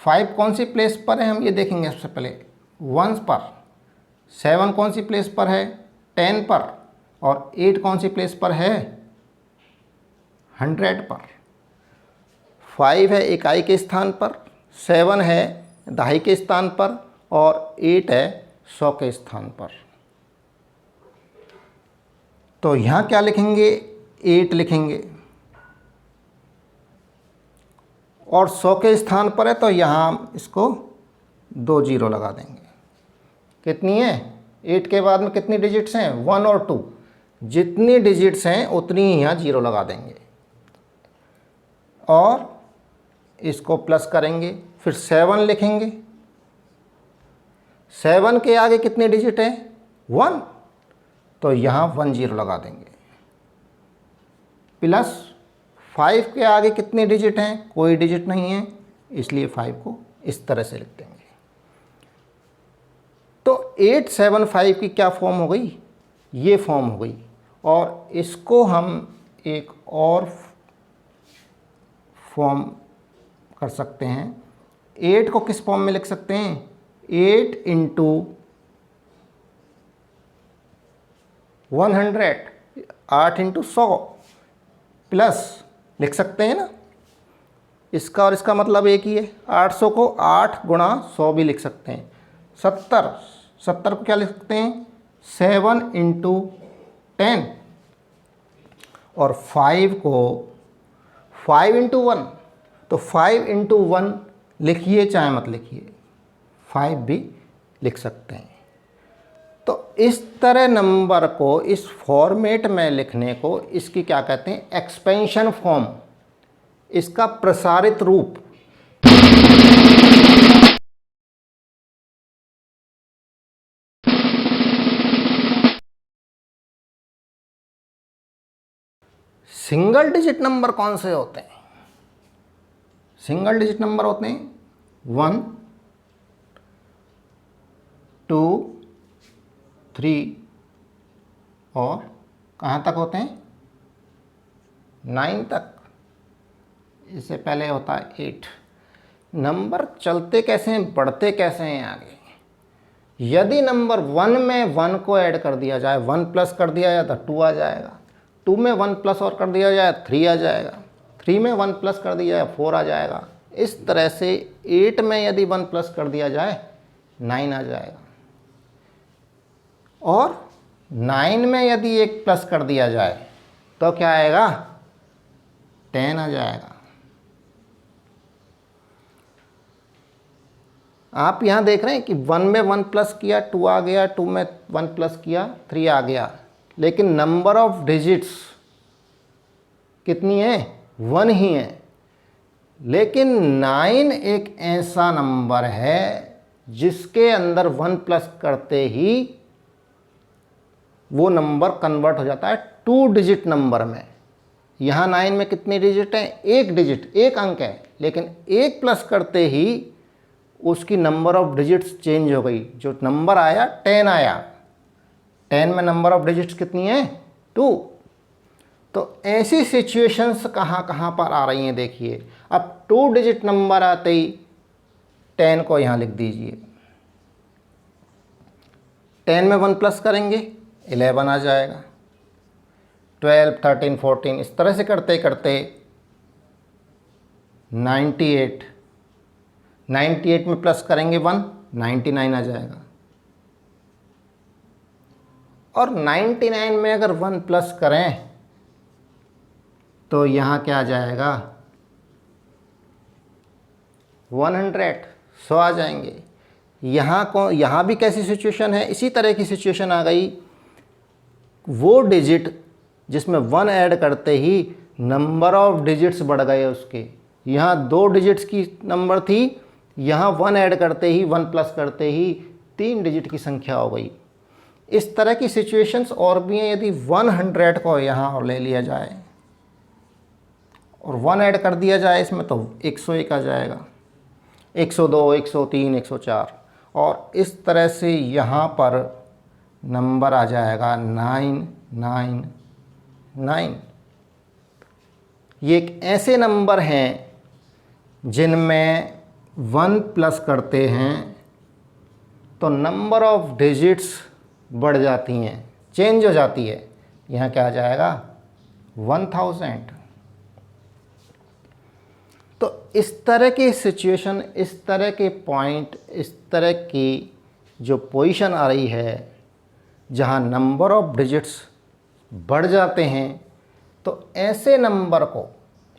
5 कौन सी प्लेस पर है हम ये देखेंगे सबसे पहले, 1 पर। 7 कौन सी प्लेस पर है, 10 पर। और 8 कौन सी प्लेस पर है, 100 पर। 5 है इकाई के स्थान पर, 7 है दहाई के स्थान पर और 8 है 100 के स्थान पर। तो यहाँ क्या लिखेंगे, 8 लिखेंगे। और 100 के स्थान पर है तो यहाँ हम इसको 2 जीरो लगा देंगे। कितनी है, 8 के बाद में कितनी डिजिट्स हैं, 1 और 2। जितनी डिजिट्स हैं उतनी ही यहाँ जीरो लगा देंगे और इसको प्लस करेंगे। फिर 7 लिखेंगे। 7 के आगे कितनी डिजिट है, 1, तो यहाँ 1 जीरो लगा देंगे। प्लस 5 के आगे कितनी डिजिट हैं, कोई डिजिट नहीं है, इसलिए 5 को इस तरह से लिख देंगे। तो 875 की क्या फॉर्म हो गई, ये फॉर्म हो गई। और इसको हम एक और फॉर्म कर सकते हैं। 8 को किस फॉर्म में लिख सकते हैं, 8 इंटू 100, 8 इंटू 100 प्लस लिख सकते हैं ना, इसका और इसका मतलब एक ही है। 800 को 8 गुणा 100 भी लिख सकते हैं। 70 को क्या लिख सकते हैं, 7 इंटू 10। और 5 को 5 इंटू 1, तो 5 इंटू 1 लिखिए चाहे मत लिखिए, 5 भी लिख सकते हैं। तो इस तरह नंबर को इस फॉर्मेट में लिखने को इसकी क्या कहते हैं, एक्सपेंशन फॉर्म, इसका प्रसारित रूप। सिंगल डिजिट नंबर कौन से होते हैं, सिंगल डिजिट नंबर होते हैं 1, 2, 3 और कहाँ तक होते हैं, 9 तक। इससे पहले होता है 8। नंबर चलते कैसे हैं, बढ़ते कैसे हैं आगे। यदि नंबर 1 में 1 को ऐड कर दिया जाए, 1 प्लस कर दिया जाए तो 2 आ जाएगा। 2 में 1 प्लस और कर दिया जाए 3 आ जाएगा। 3 में 1 प्लस कर दिया जाए 4 आ जाएगा। इस तरह से 8 में यदि 1 प्लस कर दिया जाए 9 आ जाएगा। और 9 में यदि 1 प्लस कर दिया जाए तो क्या आएगा, 10 आ जाएगा। आप यहाँ देख रहे हैं कि 1 में 1 प्लस किया 2 आ गया, 2 में 1 प्लस किया 3 आ गया, लेकिन नंबर ऑफ डिजिट्स कितनी है, 1 ही है। लेकिन 9 एक ऐसा नंबर है जिसके अंदर 1 प्लस करते ही वो नंबर कन्वर्ट हो जाता है 2 डिजिट नंबर में। यहाँ 9 में कितनी डिजिट है, 1 डिजिट, 1 अंक है, लेकिन 1 प्लस करते ही उसकी नंबर ऑफ डिजिट्स चेंज हो गई। जो नंबर आया 10 आया, 10 में नंबर ऑफ डिजिट्स कितनी है, 2। तो ऐसी सिचुएशंस कहाँ कहाँ पर आ रही हैं देखिए। अब 2 डिजिट नंबर आते ही 10 को यहाँ लिख दीजिए। 10 में 1 प्लस करेंगे 11 आ जाएगा। 12, 13, 14 इस तरह से करते करते 98 में प्लस करेंगे 1, 99 आ जाएगा। और 99 में अगर 1 प्लस करें तो यहाँ क्या आ जाएगा, 100 आ जाएंगे। यहाँ भी कैसी सिचुएशन है, इसी तरह की सिचुएशन आ गई। वो डिजिट जिसमें 1 ऐड करते ही नंबर ऑफ डिजिट्स बढ़ गए उसके। यहाँ 2 डिजिट्स की नंबर थी, यहाँ 1 ऐड करते ही 1 प्लस करते ही 3 डिजिट की संख्या हो गई। इस तरह की सिचुएशंस और भी हैं। यदि 100 को यहाँ और ले लिया जाए और 1 ऐड कर दिया जाए इसमें तो 101 आ जाएगा, 102, 103, 104 और इस तरह से यहाँ पर नंबर आ जाएगा 999। ये एक ऐसे नंबर हैं जिनमें 1 प्लस करते हैं तो नंबर ऑफ डिजिट्स बढ़ जाती हैं, चेंज हो जाती है। यहाँ क्या आ जाएगा 1000। तो इस तरह की सिचुएशन, इस तरह के पॉइंट, इस तरह की जो पोजीशन आ रही है जहाँ नंबर ऑफ डिजिट्स बढ़ जाते हैं, तो ऐसे नंबर को,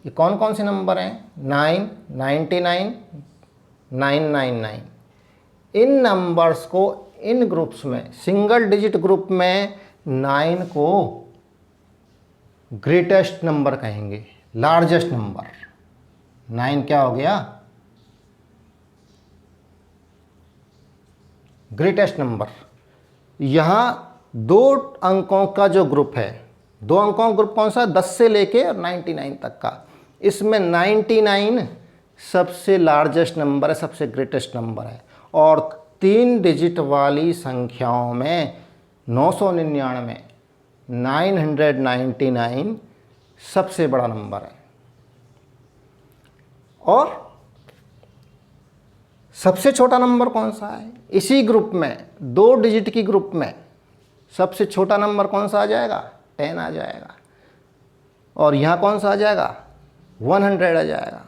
ये कौन कौन से नंबर हैं, 9, 99, 999, इन नंबर्स को इन ग्रुप्स में, सिंगल डिजिट ग्रुप में 9 को ग्रेटेस्ट नंबर कहेंगे, लार्जेस्ट नंबर। 9 क्या हो गया, ग्रेटेस्ट नंबर। यहाँ 2 अंकों का जो ग्रुप है, 2 अंकों का ग्रुप कौन सा, 10 से लेके और 99 तक का, इसमें 99 सबसे लार्जेस्ट नंबर है, सबसे ग्रेटेस्ट नंबर है। और 3 डिजिट वाली संख्याओं में 999, 999 सबसे बड़ा नंबर है। और सबसे छोटा नंबर कौन सा है, इसी ग्रुप में, 2 डिजिट की ग्रुप में सबसे छोटा नंबर कौन सा आ जाएगा, 10 आ जाएगा। और यहाँ कौन सा आ जाएगा, 100 आ जाएगा।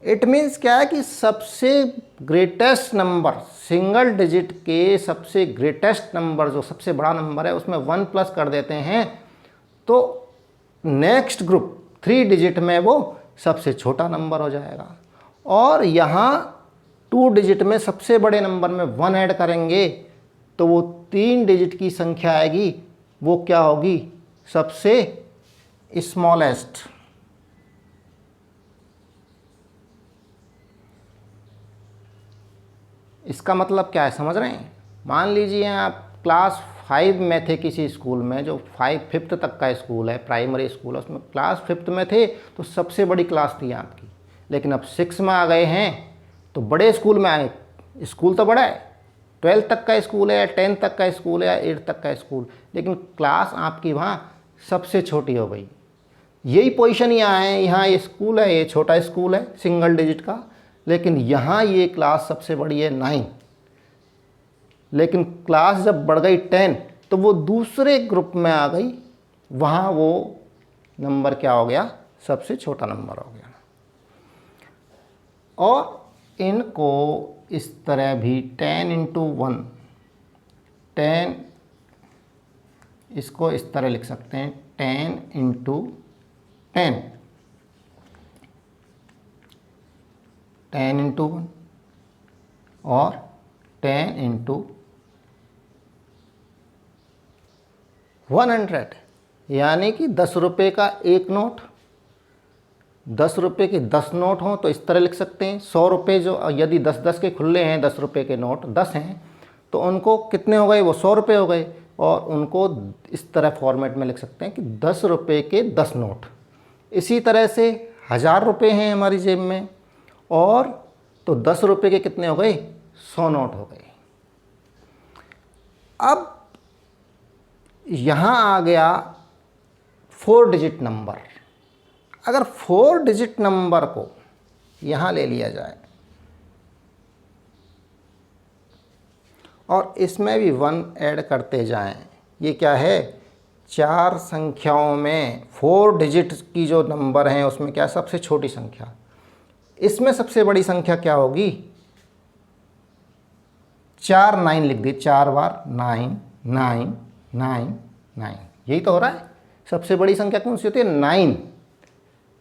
इट मीन्स क्या है कि सबसे ग्रेटेस्ट नंबर, सिंगल डिजिट के सबसे ग्रेटेस्ट नंबर, जो सबसे बड़ा नंबर है, उसमें 1 प्लस कर देते हैं तो नेक्स्ट ग्रुप 3 डिजिट में वो सबसे छोटा नंबर हो जाएगा। और यहाँ 2 डिजिट में सबसे बड़े नंबर में 1 ऐड करेंगे तो वो 3 डिजिट की संख्या आएगी, वो क्या होगी, सबसे स्मॉलेस्ट। इसका मतलब क्या है, समझ रहे हैं। मान लीजिए आप क्लास 5 में थे किसी स्कूल में, जो 5th तक का स्कूल है, प्राइमरी स्कूल है, उसमें क्लास 5 में थे तो सबसे बड़ी क्लास थी आपकी। लेकिन अब 6 में आ गए हैं तो बड़े स्कूल में आए, स्कूल तो बड़ा है, 12 तक का स्कूल है, 10 तक का स्कूल है, 8 तक का स्कूल, लेकिन क्लास आपकी वहाँ सबसे छोटी हो गई। यही पोजीशन यहाँ है, यहाँ ये स्कूल है, ये छोटा स्कूल है सिंगल डिजिट का, लेकिन यहाँ ये क्लास सबसे बड़ी है 9। लेकिन क्लास जब बढ़ गई 10 तो वो दूसरे ग्रुप में आ गई, वहाँ वो नंबर क्या हो गया, सबसे छोटा नंबर हो गया। और इनको इस तरह भी 10 × 1, 10, इसको इस तरह लिख सकते हैं 10 × 10, 10 × 1 और 10 × 100, यानी कि 10 रुपये का एक नोट, 10 रुपये के 10 नोट हों तो इस तरह लिख सकते हैं। 100 रुपये जो, यदि 10-10 के खुले हैं, 10 रुपये के नोट 10 हैं, तो उनको कितने हो गए, वो 100 रुपये हो गए। और उनको इस तरह फॉर्मेट में लिख सकते हैं कि 10 रुपये के 10 नोट। इसी तरह से 1000 रुपये हैं हमारी जेब में, और तो 10 रुपये के कितने हो गए, 100 नोट हो गए। अब यहाँ आ गया 4 डिजिट नंबर। अगर 4 डिजिट नंबर को यहाँ ले लिया जाए और इसमें भी 1 ऐड करते जाएं, ये क्या है, 4 संख्याओं में 4 डिजिट की जो नंबर हैं उसमें क्या सबसे छोटी संख्या, इसमें सबसे बड़ी संख्या क्या होगी, 4 9 लिख दी, 4 बार 9 9 9 9, यही तो हो रहा है। सबसे बड़ी संख्या कौन सी होती है, 9,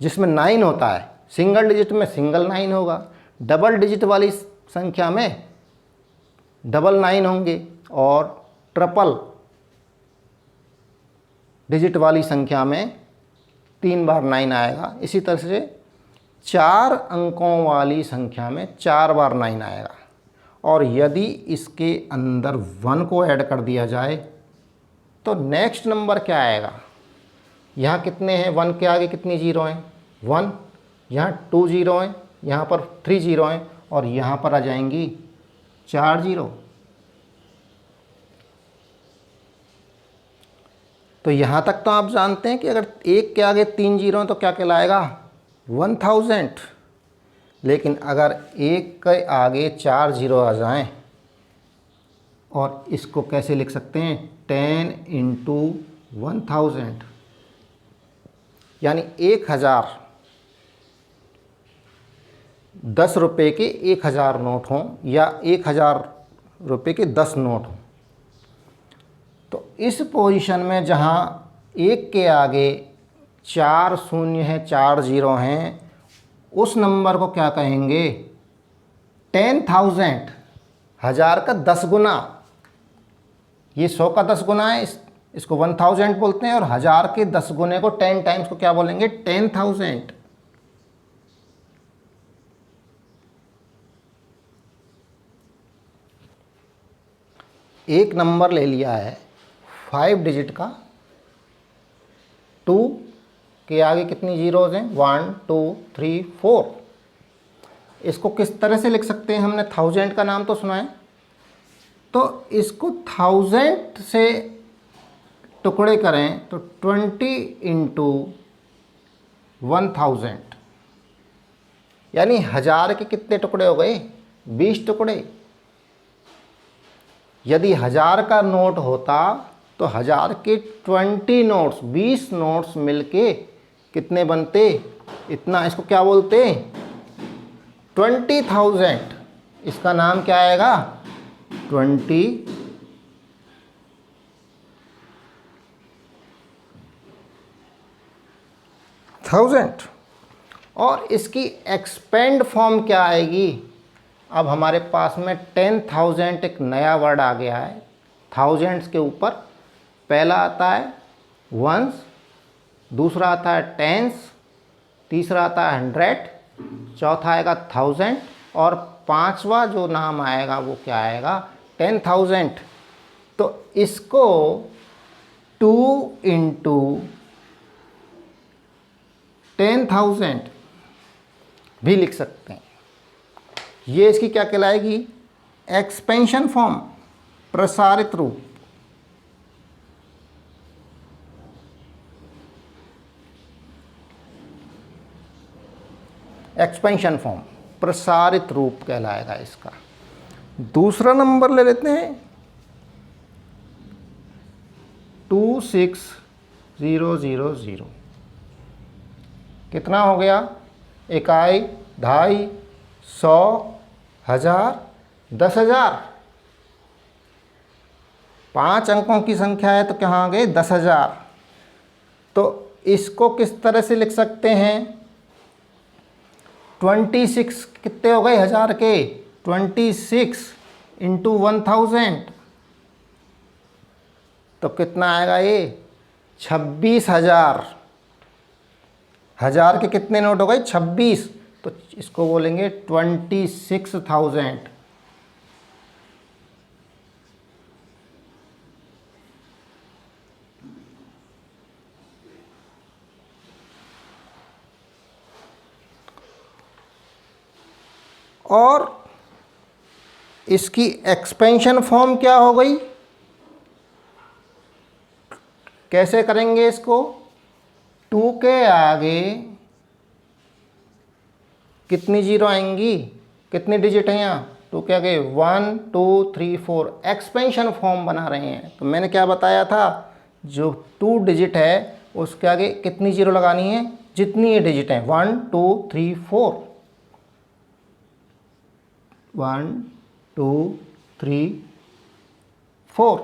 जिसमें 9 होता है। सिंगल डिजिट में सिंगल 9 होगा, डबल डिजिट वाली संख्या में डबल 9 होंगे, और ट्रिपल डिजिट वाली संख्या में 3 बार 9 आएगा। इसी तरह से 4 अंकों वाली संख्या में 4 बार 9 आएगा। और यदि इसके अंदर 1 को ऐड कर दिया जाए तो नेक्स्ट नंबर क्या आएगा, यहाँ कितने हैं, 1 के आगे कितनी जीरो हैं, 1, यहाँ 2 जीरो हैं, यहाँ पर 3 जीरो हैं, और यहाँ पर आ जाएंगी 4 जीरो। तो यहाँ तक तो आप जानते हैं कि अगर 1 के आगे 3 जीरो हैं तो क्या कहलाएगा, 1000। लेकिन अगर एक के आगे 4 जीरो आ जाएं, और इसको कैसे लिख सकते हैं, 10 इंटू 1000, यानी 1000, 10 रुपये के 1000 नोट हों या 1000 रुपये के 10 नोट हों, तो इस पोजीशन में जहाँ एक के आगे 4 शून्य हैं, 4 जीरो हैं, उस नंबर को क्या कहेंगे, 10,000, 1000 का 10 गुना। ये 100 का 10 गुना है, इसको 1000 बोलते हैं, और 1000 के 10 गुने को 10 टाइम्स को क्या बोलेंगे, 10,000। एक नंबर ले लिया है 5 डिजिट का, 2 के आगे कितनी जीरोज हैं, 1 2 3 4। इसको किस तरह से लिख सकते हैं, हमने 1000 का नाम तो सुना है, तो इसको 1000 से टुकड़े करें तो 20 इंटू 1000, यानी 1000 के कितने टुकड़े हो गए, 20 टुकड़े। यदि 1000 का नोट होता तो 1000 के 20 नोट्स, 20 नोट्स मिलके कितने बनते, इतना। इसको क्या बोलते, 20,000। इसका नाम क्या आएगा, 20,000। और इसकी एक्सपेंड फॉर्म क्या आएगी, अब हमारे पास में 10,000 एक नया वर्ड आ गया है। थाउजेंड्स के ऊपर पहला आता है वंस, दूसरा आता है टेंस, तीसरा आता है 100, चौथा आएगा 1000, और पांचवा जो नाम आएगा वो क्या आएगा, 10,000। तो इसको 2 इंटू 10,000 भी लिख सकते हैं। ये इसकी क्या कहलाएगी, एक्सपेंशन फॉर्म, प्रसारित रूप। एक्सपेंशन फॉर्म, प्रसारित रूप कहलाएगा इसका। दूसरा नंबर ले लेते हैं 26,000। कितना हो गया, इकाई, ढाई, 100, 1000, 10,000। 5 अंकों की संख्या है तो कहाँ आ गए, 10,000। तो इसको किस तरह से लिख सकते हैं, 26 कितने हो गए 1000 के, 26 इंटू 1000, तो कितना आएगा ये, 26,000। 1000 के कितने नोट हो गए, 26, तो इसको बोलेंगे 26,000। और इसकी एक्सपेंशन फॉर्म क्या हो गई, कैसे करेंगे इसको, 2 के आगे कितनी जीरो आएंगी, कितनी डिजिट है यहाँ, 2 के आगे 1 2 3 4, एक्सपेंशन फॉर्म बना रहे हैं। तो मैंने क्या बताया था, जो 2 डिजिट है उसके आगे कितनी जीरो लगानी है, जितनी ये डिजिट है, 1 2 3 4, 1 2 3 4।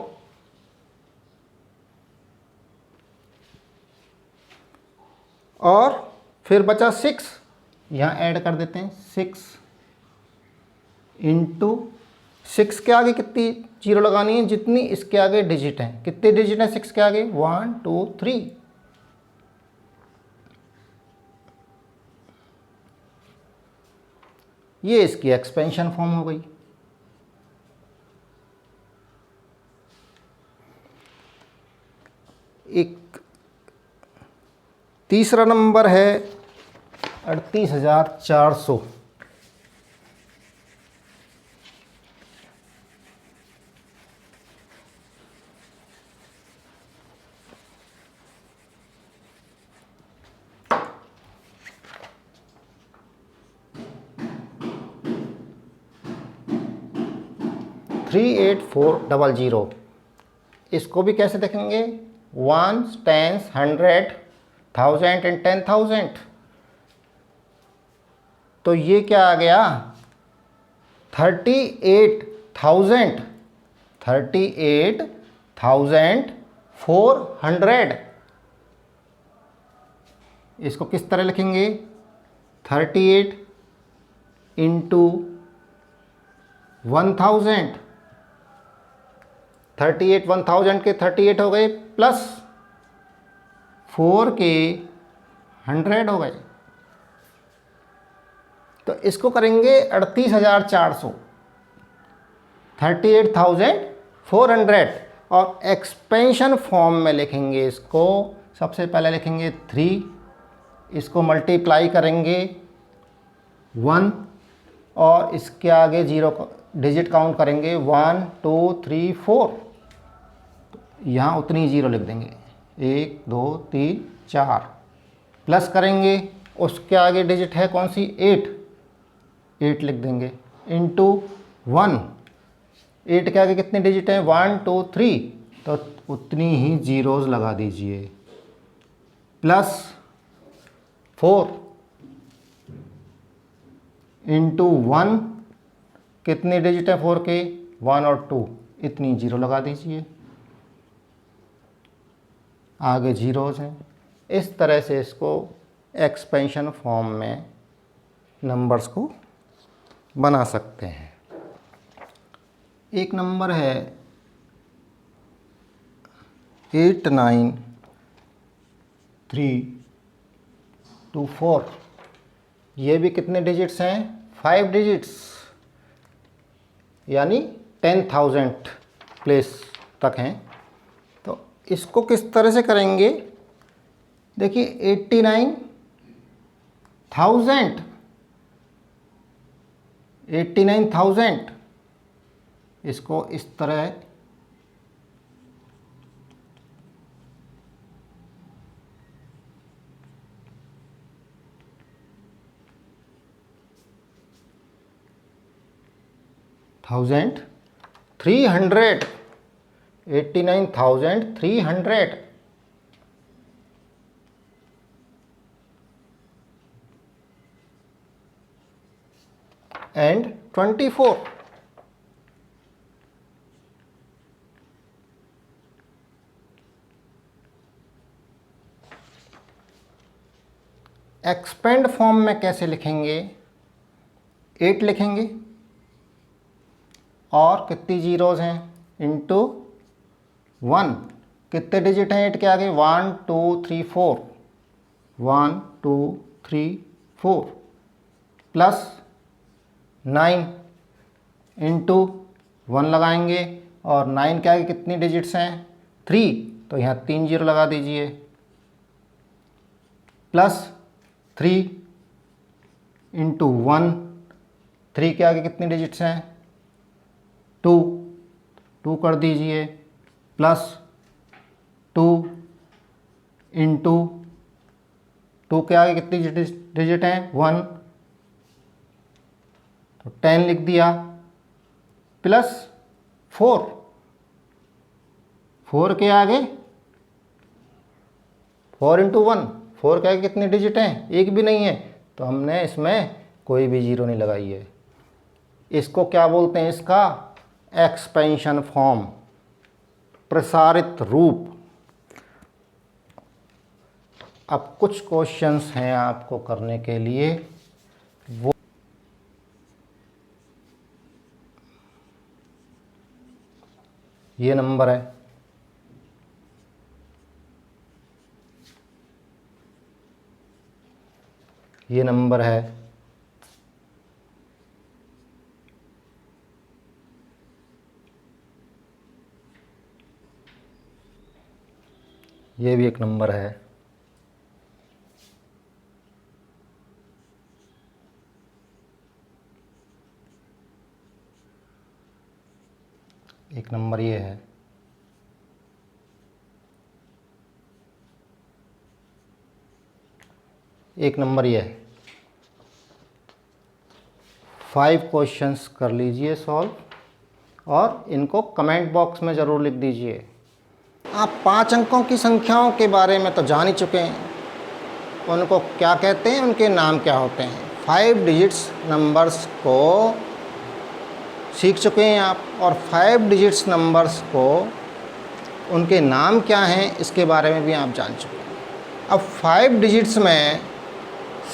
और फिर बचा 6, यहाँ ऐड कर देते हैं, 6 इंटू 6 के आगे कितनी जीरो लगानी है, जितनी इसके आगे डिजिट है। कितने डिजिट है 6 के आगे, 1 2 3। ये इसकी एक्सपेंशन फॉर्म हो गई। एक तीसरा नंबर है 38,400। 38400। इसको भी कैसे देखेंगे, 1 10 100 1000 एंड 10,000। तो ये क्या आ गया, 38,000, 38,400। इसको किस तरह लिखेंगे, 38 इंटू 1000, 38 1000 के 38 हो गए, प्लस 4 के 100 हो गए। तो इसको करेंगे 38,400, 38,400। और एक्सपेंशन फॉर्म में लिखेंगे इसको, सबसे पहले लिखेंगे 3, इसको मल्टीप्लाई करेंगे 1 और इसके आगे 0 डिजिट काउंट करेंगे 1 2 3 4। यहाँ उतनी 0 लिख देंगे, 1 2 3 4। प्लस करेंगे, उसके आगे डिजिट है कौन सी, 8 लिख देंगे, इंटू 1। 8 के आगे कितने डिजिट हैं, 1 2 3, तो उतनी ही जीरोज़ लगा दीजिए। प्लस 4 इंटू 1, कितने डिजिट है 4 के, 1 और 2, इतनी 0 लगा दीजिए, आगे जीरोज़ हैं। इस तरह से इसको एक्सपेंशन फॉर्म में नंबर्स को बना सकते हैं। एक नंबर है 89324। ये भी कितने डिजिट्स हैं, 5 डिजिट्स, यानी 10,000 प्लेस तक हैं। तो इसको किस तरह से करेंगे, देखिए 89,000, इसको इस तरह थाउजेंड 300, 89,300। एंड 24। एक्सपेंड फॉर्म में कैसे लिखेंगे, 8 लिखेंगे और कितनी जीरोज़ हैं, इंटू 1। कितने डिजिट हैं 8 के आगे, 1 2 3 4, 1 2 3 4, प्लस 9 इंटू 1 लगाएंगे और 9 के आगे कितनी डिजिट्स हैं, 3, तो यहाँ 3 जीरो लगा दीजिए, प्लस 3 इंटू 1, 3 के आगे कितनी डिजिट्स हैं, 2 कर दीजिए, प्लस 2 इंटू 2 के आगे कितनी डिजिट हैं, 1, तो 10 लिख दिया, प्लस 4 के आगे 4 इंटू 1, 4 के आगे कितने डिजिट हैं, एक भी नहीं है, तो हमने इसमें कोई भी जीरो नहीं लगाई है। इसको क्या बोलते हैं, इसका एक्सपेंशन फॉर्म, प्रसारित रूप। अब कुछ क्वेश्चंस हैं आपको करने के लिए, वो ये नंबर है, ये नंबर है, ये भी एक नंबर है, एक नंबर ये है, एक नंबर ये है। 5 क्वेश्चंस कर लीजिए सॉल्व और इनको कमेंट बॉक्स में ज़रूर लिख दीजिए। आप 5 अंकों की संख्याओं के बारे में तो जान ही चुके हैं, उनको क्या कहते हैं, उनके नाम क्या होते हैं। 5 डिजिट्स नंबर्स को सीख चुके हैं आप, और 5 डिजिट्स नंबर्स को उनके नाम क्या हैं इसके बारे में भी आप जान चुके हैं। अब 5 डिजिट्स में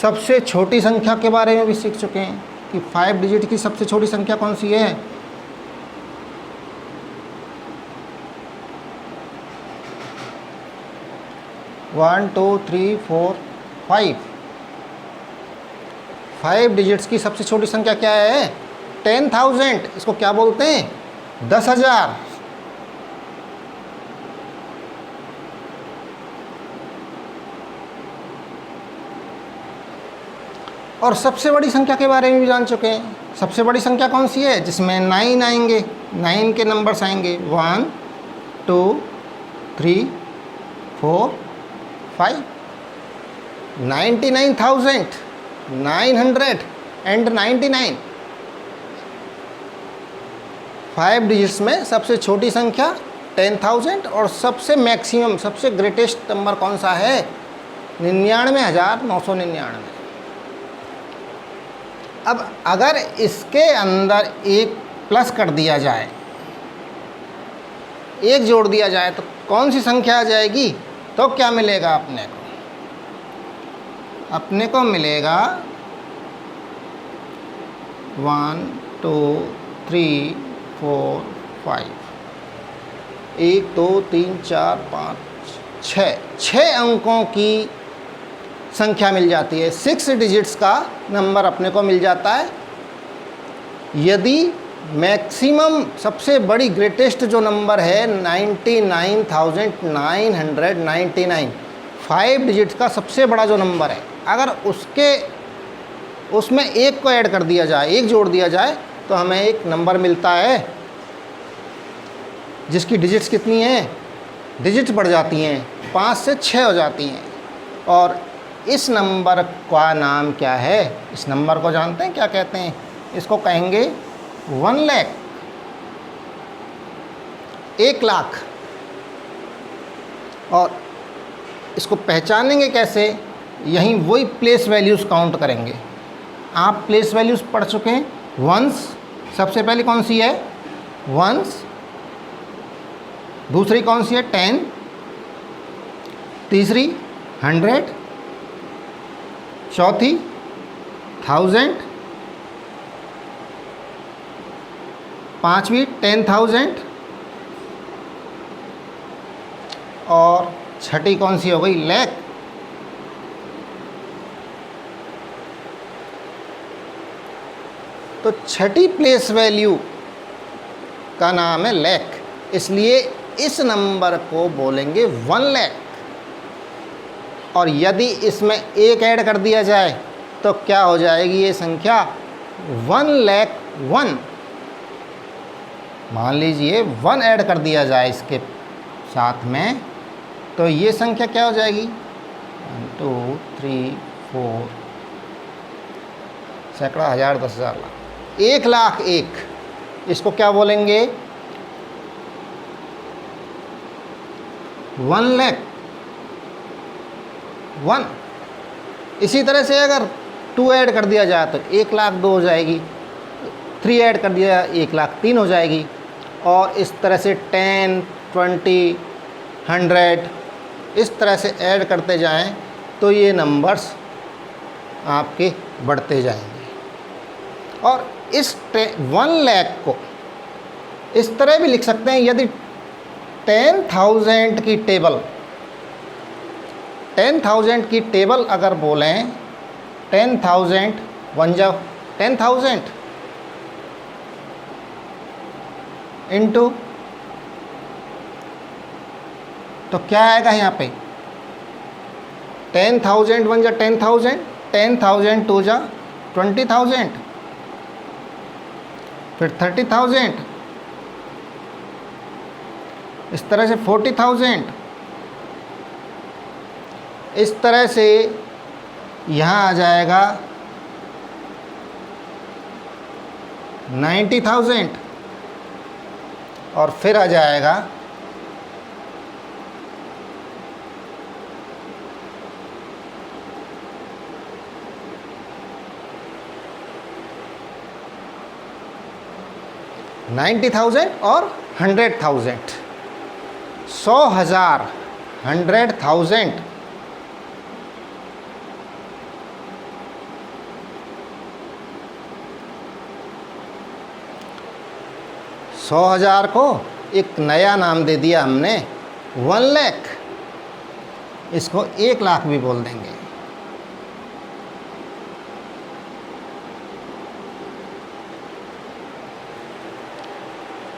सबसे छोटी संख्या के बारे में भी सीख चुके हैं कि 5 डिजिट की सबसे छोटी संख्या कौन सी है। One two three four 5 digits की सबसे छोटी संख्या क्या है? 10,000। इसको क्या बोलते हैं? 10,000। और सबसे बड़ी संख्या के बारे में भी जान चुके हैं। सबसे बड़ी संख्या कौन सी है? जिसमें 9 आएंगे, 9 के नंबर्स आएंगे। 1 2 3 4 5 99,999। 5 डिजिट्स में सबसे छोटी संख्या 10,000 और सबसे मैक्सिमम, सबसे ग्रेटेस्ट नंबर कौन सा है? 99,999। अब अगर इसके अंदर एक प्लस कर दिया जाए, एक जोड़ दिया जाए तो कौन सी संख्या आ जाएगी? तो क्या मिलेगा अपने को? अपने को मिलेगा 1 2 3 4 5 1 2 3 4 5 6 अंकों की संख्या मिल जाती है। 6 डिजिट्स का नंबर अपने को मिल जाता है। यदि मैक्सिमम, सबसे बड़ी ग्रेटेस्ट जो नंबर है 99,999, 5 डिजिट का सबसे बड़ा जो नंबर है, अगर उसमें एक को ऐड कर दिया जाए, एक जोड़ दिया जाए, तो हमें एक नंबर मिलता है जिसकी डिजिट्स कितनी हैं? डिजिट्स बढ़ जाती हैं, 5 से 6 हो जाती हैं। और इस नंबर का नाम क्या है? इस नंबर को जानते हैं क्या कहते हैं? इसको कहेंगे 1 लाख, 1 लाख। और इसको पहचानेंगे कैसे? यहीं वही प्लेस वैल्यूज़ काउंट करेंगे। आप प्लेस वैल्यूज़ पढ़ चुके हैं। वंस सबसे पहले कौन सी है? वंस। दूसरी कौन सी है? 10। तीसरी 100। चौथी 1000। पांचवी 10,000। और छठी कौन सी हो गई? लाख। तो छठी प्लेस वैल्यू का नाम है लाख, इसलिए इस नंबर को बोलेंगे 1 लाख। और यदि इसमें एक ऐड कर दिया जाए तो क्या हो जाएगी ये संख्या? 1,01,000। मान लीजिए 1 ऐड कर दिया जाए इसके साथ में, तो ये संख्या क्या हो जाएगी? 1 2 3 4 सैकड़ा, हज़ार, 10,000, लाख। 1,01,000। इसको क्या बोलेंगे? 1 लाख 1। इसी तरह से अगर 2 ऐड कर दिया जाए तो 1,02,000 हो जाएगी। 3 ऐड कर दिया 1,03,000 हो जाएगी। और इस तरह से 10 20 100 इस तरह से ऐड करते जाएं तो ये नंबर्स आपके बढ़ते जाएंगे। और इस 1 लाख को इस तरह भी लिख सकते हैं। यदि 10,000 की टेबल, 10,000 की टेबल अगर बोलें, 10,000 1 जा 10,000 इंटू, तो क्या आएगा यहाँ पे? 10,000 1 जा 10,000, 10,000 2 जा 20,000, फिर 30,000, इस तरह से 40,000, इस तरह से यहाँ आ जाएगा 90,000, और फिर आ जाएगा 90,000 और 100,000। 100,000, 100,000, सौ हज़ार को एक नया नाम दे दिया हमने 1 लाख, इसको 1 लाख भी बोल देंगे।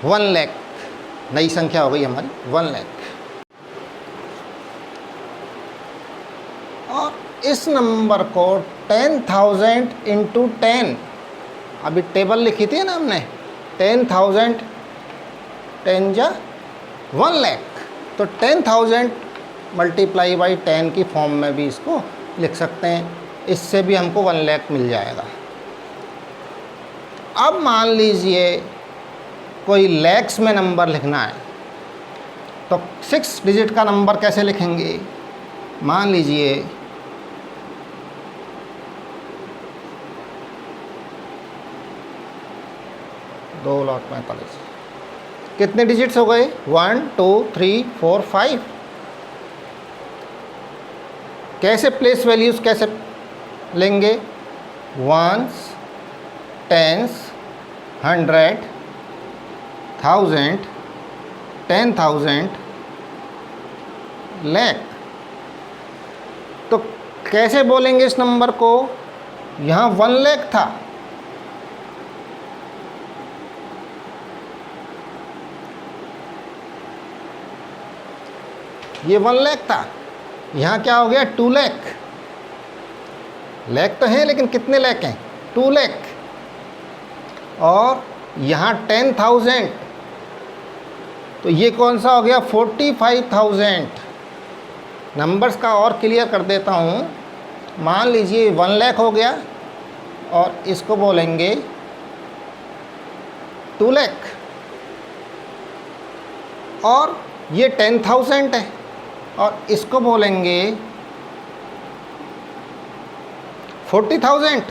वन लाख नई संख्या हो गई हमारी 1 लाख। और इस नंबर को 10,000 इंटू 10, अभी टेबल लिखी थी ना हमने, 10,000 10 जा 1 लाख, तो 10,000 मल्टीप्लाई बाई 10 की फॉर्म में भी इसको लिख सकते हैं। इससे भी हमको 1 लाख मिल जाएगा। अब मान लीजिए कोई लैक्स में नंबर लिखना है, तो 6 डिजिट का नंबर कैसे लिखेंगे? मान लीजिए 2,45,000, कितने डिजिट्स हो गए? 1 2 3 4 5। कैसे प्लेस वैल्यूज़ कैसे लेंगे? 1s, 10s, 100, 1000, 10,000, lakh. तो कैसे बोलेंगे इस नंबर को? यहाँ 1 लाख था, ये 1 लाख था, यहाँ क्या हो गया? 2 लाख। लाख तो हैं लेकिन कितने लाख हैं? 2 लाख। और यहाँ 10,000, तो ये कौन सा हो गया? 45,000। नंबर्स का और क्लियर कर देता हूँ। मान लीजिए 1 लाख हो गया और इसको बोलेंगे 2 लाख, और ये 10,000 है और इसको बोलेंगे 40,000।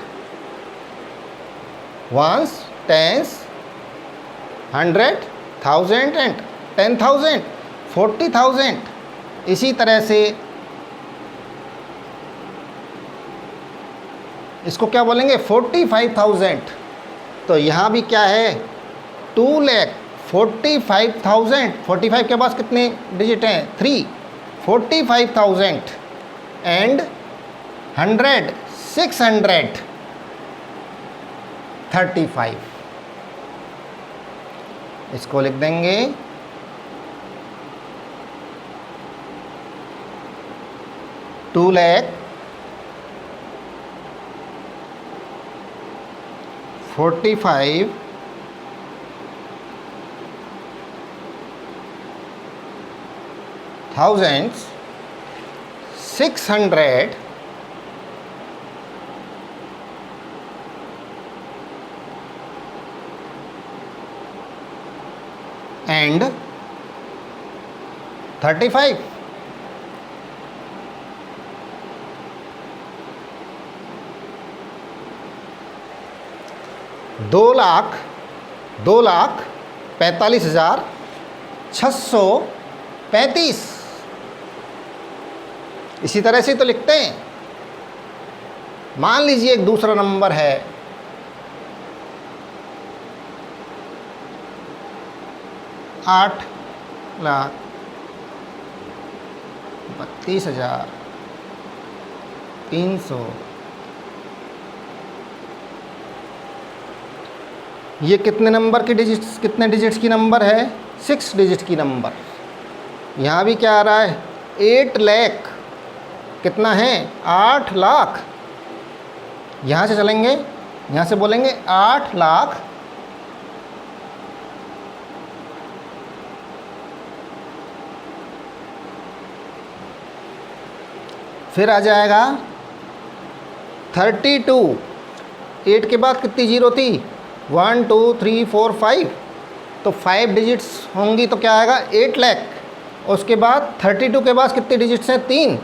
1s, 10s, 100, 1000 and 10,000, 40,000। इसी तरह से इसको क्या बोलेंगे? 45,000। तो यहाँ भी क्या है? 2 लाख 45,000। 45 के पास कितने डिजिट हैं? 3। 45,000 एंड 100, 635। इसको लिख देंगे 2 लाख 45,000 600 and 35। दो लाख 45,635। इसी तरह से तो लिखते हैं। मान लीजिए एक दूसरा नंबर है 8,32,300। ये कितने नंबर की डिजिट्स, कितने डिजिट्स की नंबर है? 6 डिजिट की नंबर। यहाँ भी क्या आ रहा है? 8 लाख। कितना है? 8 लाख। यहाँ से चलेंगे, यहाँ से बोलेंगे 8 लाख फिर आ जाएगा 32। 8 के बाद कितनी जीरो थी? 1 2 3 4 5, तो 5 डिजिट्स होंगी तो क्या आएगा 8 लाख। उसके बाद 32 के बाद कितने डिजिट्स हैं 3,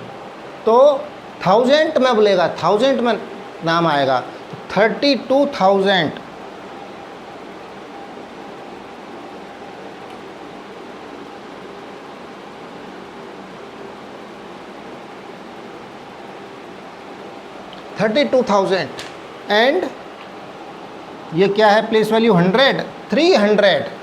तो 1000 में बोलेगा, 1000 में नाम आएगा, तो 32,000। एंड ये क्या है प्लेस वैल्यू 100, 300।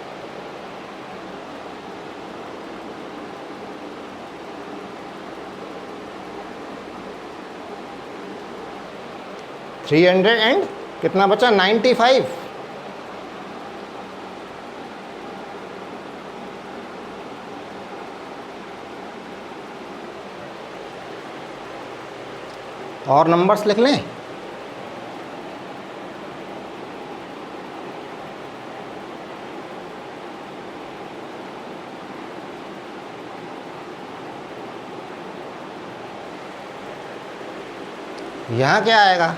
एंड कितना बचा 95। और नंबर्स लिख लें। यहाँ क्या आएगा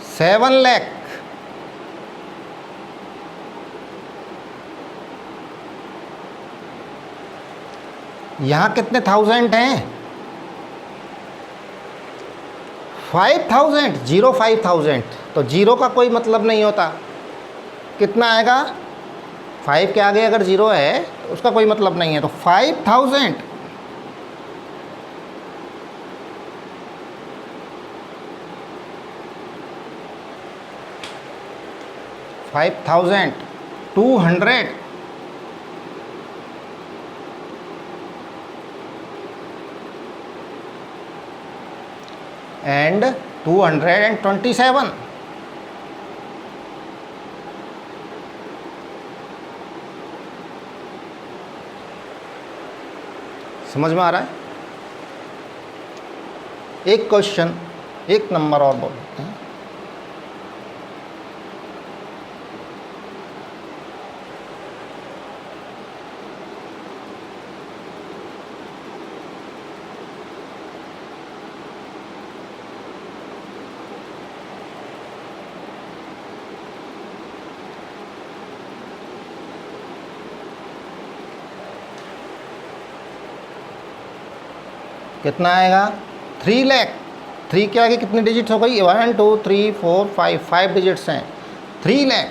7 लाख। यहाँ कितने थाउजेंड हैं 5000, 5000। तो जीरो का कोई मतलब नहीं होता, कितना आएगा 5 के आगे अगर जीरो है तो उसका कोई मतलब नहीं है, तो 5000। $5,200 and 227। समझ में आ रहा है। एक क्वेश्चन, एक नंबर और बोलते हैं। कितना आएगा 3 लाख। 3 के आगे कितनी डिजिट्स हो गई 1 2 3 4 5, 5 डिजिट्स हैं 3 लाख।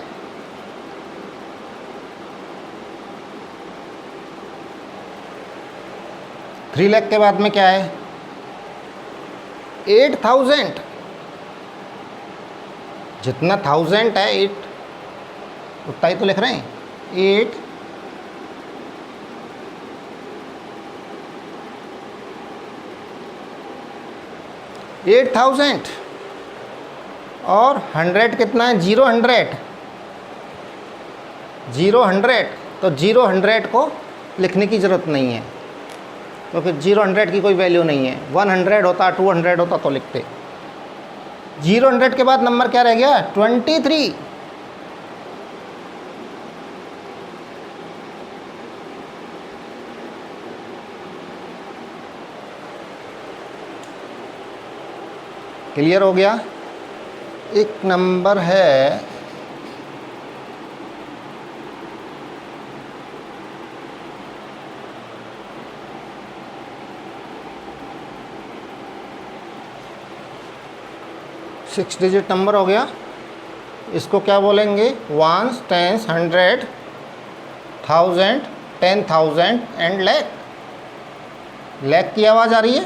थ्री लाख के बाद में क्या है 8000। जितना 1000 है 8 उतना ही तो लिख रहे हैं 8,000 और 100 कितना है 0 100। तो 0 को लिखने की ज़रूरत नहीं है क्योंकि 0 की कोई वैल्यू नहीं है। 100 होता 200 होता तो लिखते। 0 के बाद नंबर क्या रह गया 23। क्लियर हो गया। एक नंबर है सिक्स डिजिट नंबर हो गया। इसको क्या बोलेंगे 1s 10s 100 1000 10,000 and lakh. Lakh की आवाज़ आ रही है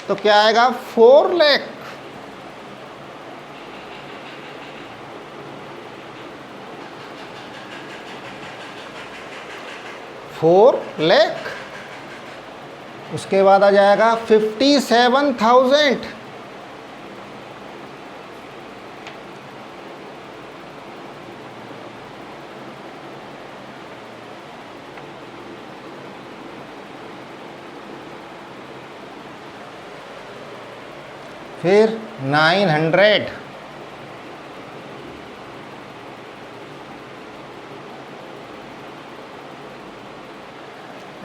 तो क्या आएगा 4 लाख। उसके बाद आ जाएगा 57,000। फिर 900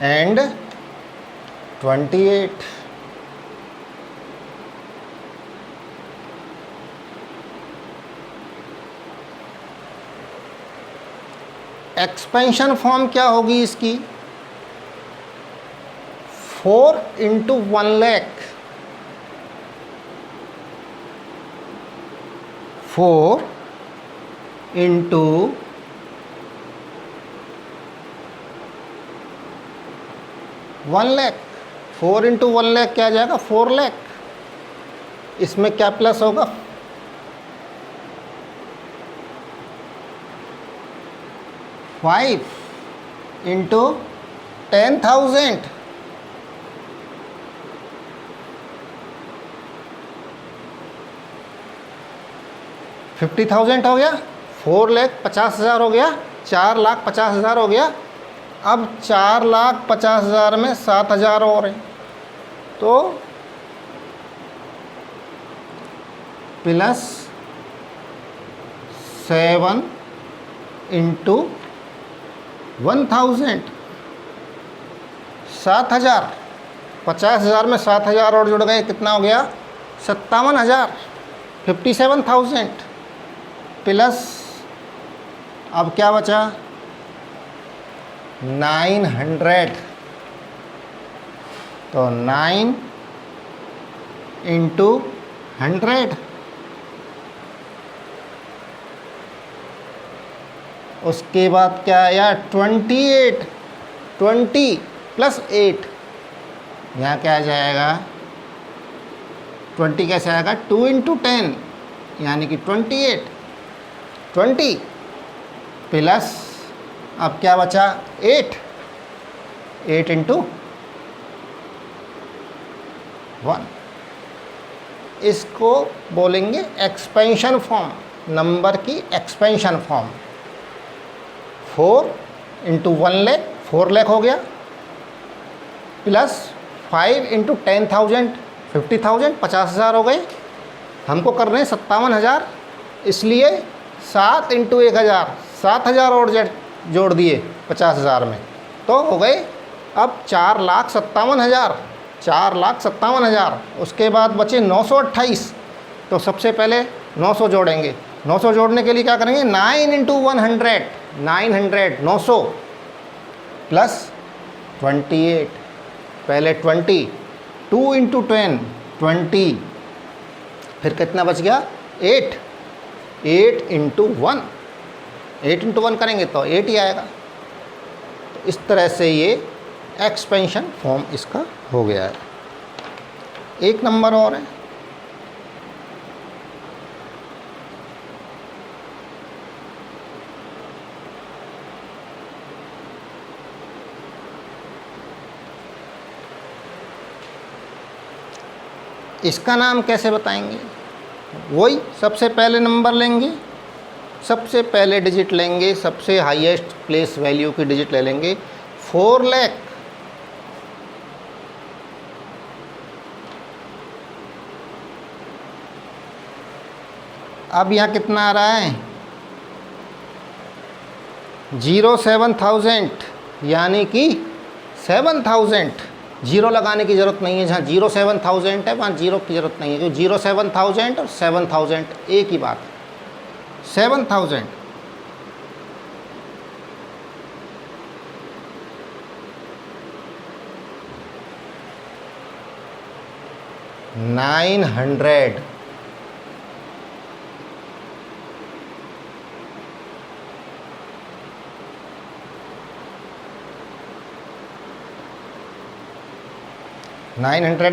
एंड 28। एक्सपेंशन फॉर्म क्या होगी इसकी? 4 इंटू 1,00,000, 4 इंटू 1,00,000, 4 इंटू 1,00,000 क्या आ जाएगा? 4,00,000। इसमें क्या प्लस होगा? 5 इंटू 10,000, 50,000 हो गया, 4,50,000 हो गया, 4,50,000 हो गया। अब 4,50,000 में 7,000 और हैं, तो प्लस 7 इंटू 1,000, 7,000। 50,000 में 7,000 और जुड़ गए, कितना हो गया? 57,000, 57,000 प्लस, अब क्या बचा? 900। तो 9 इंटू 100, उसके बाद क्या आया? 28, 20 प्लस 8, यहाँ क्या आ जाएगा? 20 कैसे आएगा? 2 इंटू 10 यानी कि 28, 20 प्लस, अब क्या बचा? 8, 8 इंटू 1। इसको बोलेंगे एक्सपेंशन फॉर्म, नंबर की एक्सपेंशन फॉर्म। 4 इंटू 1,00,000, 4,00,000 हो गया, प्लस 5 इंटू 10,000, 50,000, 50,000 हो गए। हमको कर रहे हैं 57,000, इसलिए 7 इंटू 1,000, 7,000 और जोड़ दिए 50,000 में, तो हो गए अब 4,57,000, 4,57,000। उसके बाद बचे 928, तो सबसे पहले 900 जोड़ेंगे। 900 जोड़ने के लिए क्या करेंगे? 9 इंटू 100, 900, 900 प्लस 28, पहले 20, 2 इंटू 10, 20, फिर कितना बच गया? 8, 8 इंटू 1, 8 इंटू 1 करेंगे तो 8 ही आएगा। तो इस तरह से ये एक्सपेंशन फॉर्म इसका हो गया है। एक नंबर और है, इसका नाम कैसे बताएंगे? वही सबसे पहले नंबर लेंगे, सबसे पहले डिजिट लेंगे, सबसे हाईएस्ट प्लेस वैल्यू की डिजिट ले लेंगे। 4,00,000, अब यहाँ कितना आ रहा है? 07,000, यानी कि 7,000। जीरो लगाने की ज़रूरत नहीं है, जहाँ 07,000 है वहाँ जीरो की ज़रूरत नहीं है, क्योंकि 07,000 और 7,000 एक ही बात है। 7,000 900,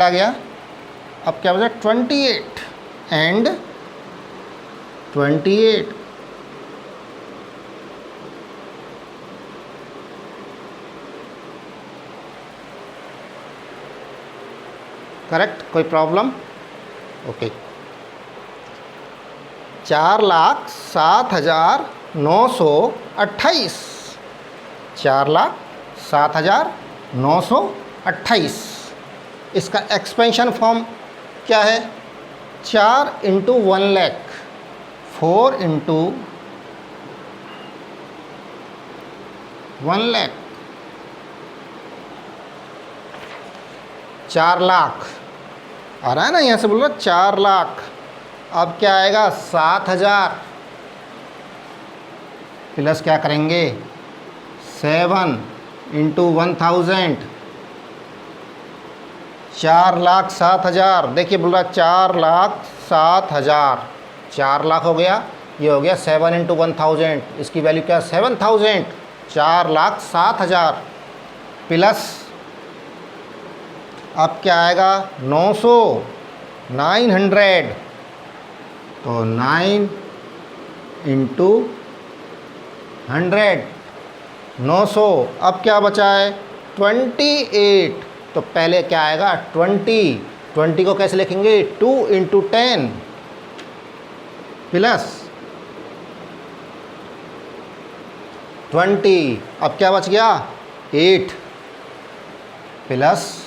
आ गया। अब क्या बचा? 28 एंड 28, करेक्ट? कोई प्रॉब्लम? ओके। 4,07,928, 4,07,928। इसका एक्सपेंशन फॉर्म क्या है? 4 इंटू 1,00,000, 4 इंटू 1,00,000, 4,00,000 आ रहा है ना, यहाँ से बोल रहा 4,00,000। अब क्या आएगा? 7,000 प्लस क्या करेंगे? 7 इंटू 1000, 4,07,000। देखिए बोल रहा 4,07,000, 4 लाख हो गया, ये हो गया 7 इंटू 1000, इसकी वैल्यू क्या 7000, 4,07,000 प्लस अब क्या आएगा 900, 900, तो 9 इंटू 100, 900। अब क्या बचा है 28, तो पहले क्या आएगा 20 को कैसे लिखेंगे 2 इंटू 10 प्लस 20। अब क्या बच गया 8 प्लस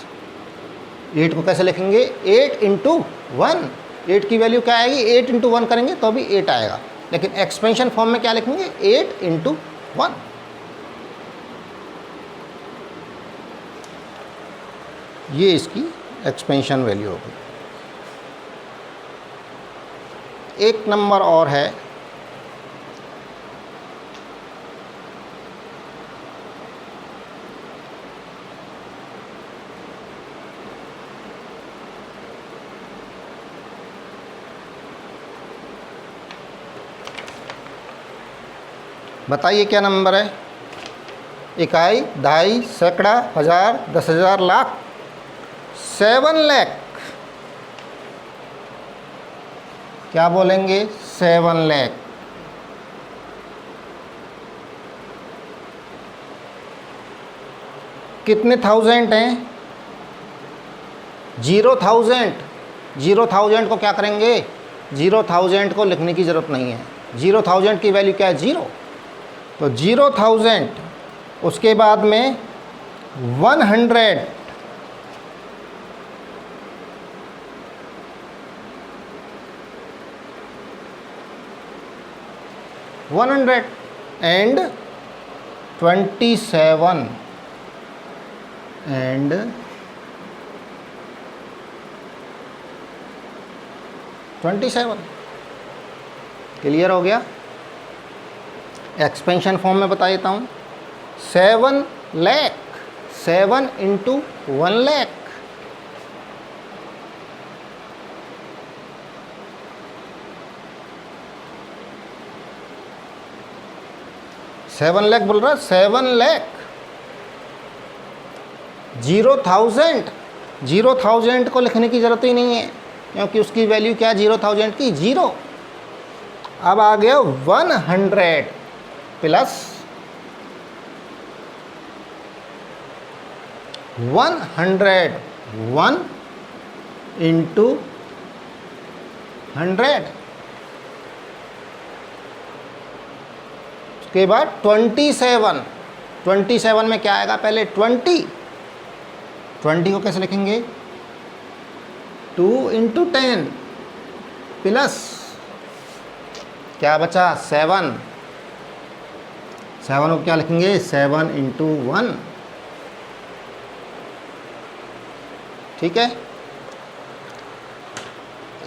8 को कैसे लिखेंगे 8 इंटू 1। 8 की वैल्यू क्या आएगी 8 इंटू 1 करेंगे तो भी 8 आएगा, लेकिन एक्सपेंशन फॉर्म में क्या लिखेंगे 8 इंटू 1। ये इसकी एक्सपेंशन वैल्यू होगी। एक नंबर और है, बताइए क्या नंबर है। इकाई, दहाई, सैकड़ा, हज़ार, 10,000, लाख, 7 लाख। क्या बोलेंगे 7 लाख। कितने थाउजेंड हैं 0,000। 0,000 को क्या करेंगे 0,000 को लिखने की ज़रूरत नहीं है। 0,000 की वैल्यू क्या है 0, तो 0,000 उसके बाद में 100, 100 एंड 27 एंड 27। क्लियर हो गया। एक्सपेंशन फॉर्म में बता देता हूँ 7 लाख, 7 इंटू 1 लाख, सेवन लाख बोल रहा 7 लाख। 0,000 को लिखने की ज़रूरत ही नहीं है, क्योंकि उसकी वैल्यू क्या है 0,000 की 0। अब आ गया 100 प्लस 100, 1 इंटू 100, उसके बाद 27। 27 में क्या आएगा पहले 20 को कैसे लिखेंगे 2 इंटू 10 प्लस क्या बचा 7 को क्या लिखेंगे 7 इंटू 1। ठीक है।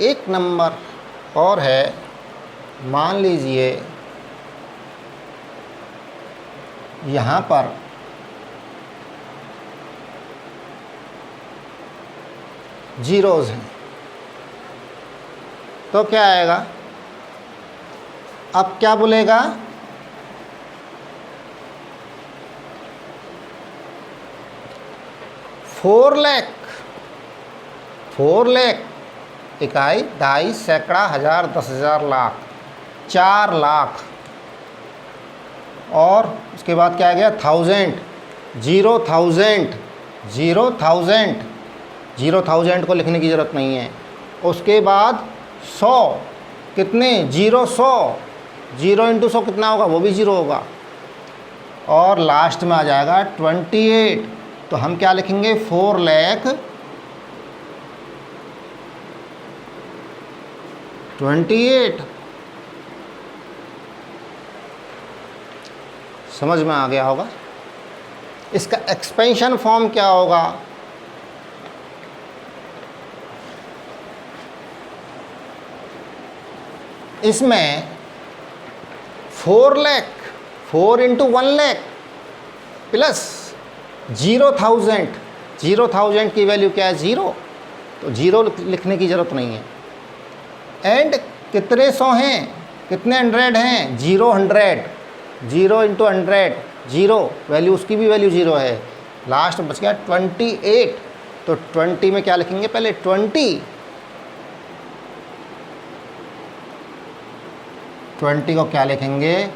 एक नंबर और है, मान लीजिए यहाँ पर जीरोज़ हैं, तो क्या आएगा। अब क्या बोलेगा 4 लाख, 4 लाख, इकाई, दहाई, सैकड़ा, हज़ार, 10,000, लाख, 4 लाख। और उसके बाद क्या आ गया 1000, 0,000 को लिखने की ज़रूरत नहीं है। उसके बाद 100, कितने 0 इंटू 100 कितना होगा वो भी 0 होगा। और लास्ट में आ जाएगा 28, तो हम क्या लिखेंगे 4 लाख 28। समझ में आ गया होगा। इसका एक्सपेंशन फॉर्म क्या होगा, इसमें 4 लाख, 4 इंटू 1 लाख, प्लस 0,000, 0,000 की वैल्यू क्या है 0, तो 0 लिखने की ज़रूरत नहीं है। एंड कितने 100 हैं, कितने 100 हैं, 0 100, 0 इंटू 100 0, वैल्यू उसकी भी वैल्यू 0 है। लास्ट बच गया 28, तो 20 में क्या लिखेंगे पहले 20 को क्या लिखेंगे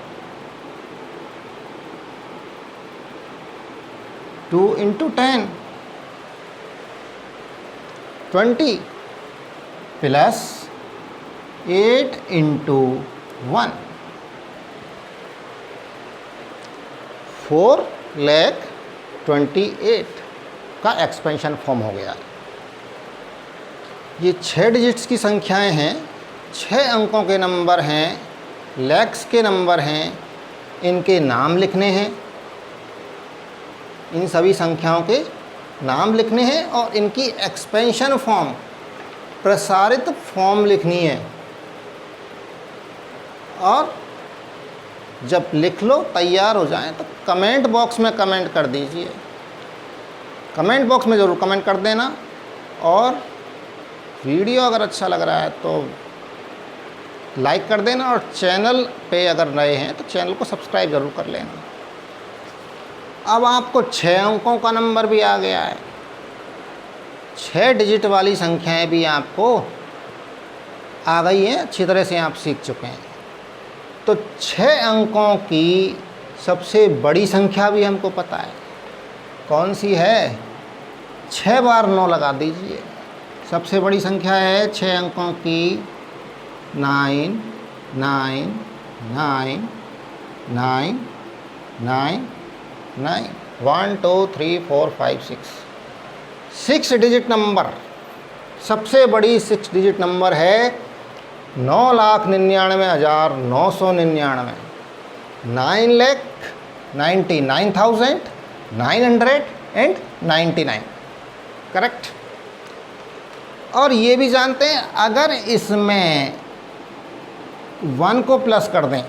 2 इंटू 10 20 प्लस 8 इंटू 1 4,28,000 का एक्सपेंशन फॉर्म हो गया। ये 6 डिजिट्स की संख्याएं हैं, 6 अंकों के नंबर हैं, लैक्स के नंबर हैं, इनके नाम लिखने हैं, इन सभी संख्याओं के नाम लिखने हैं और इनकी एक्सपेंशन फॉर्म, प्रसारित फॉर्म लिखनी है। और जब लिख लो तैयार हो जाएं तो कमेंट बॉक्स में कमेंट कर दीजिए, कमेंट बॉक्स में ज़रूर कमेंट कर देना। और वीडियो अगर अच्छा लग रहा है तो लाइक कर देना, और चैनल पे अगर नए हैं तो चैनल को सब्सक्राइब ज़रूर कर लेना। अब आपको 6 अंकों का नंबर भी आ गया है, 6 डिजिट वाली संख्याएं भी आपको आ गई हैं, अच्छी तरह से आप सीख चुके हैं। तो 6 अंकों की सबसे बड़ी संख्या भी हमको पता है, कौन सी है, 6 बार 9 लगा दीजिए। सबसे बड़ी संख्या है 6 अंकों की 9 9 9 9 9 9 1 2 3 4 5 6 6 डिजिट नंबर, सबसे बड़ी 6 डिजिट नंबर है 9,99,999, 9,99,999। करेक्ट। और ये भी जानते हैं अगर इसमें 1 को प्लस कर दें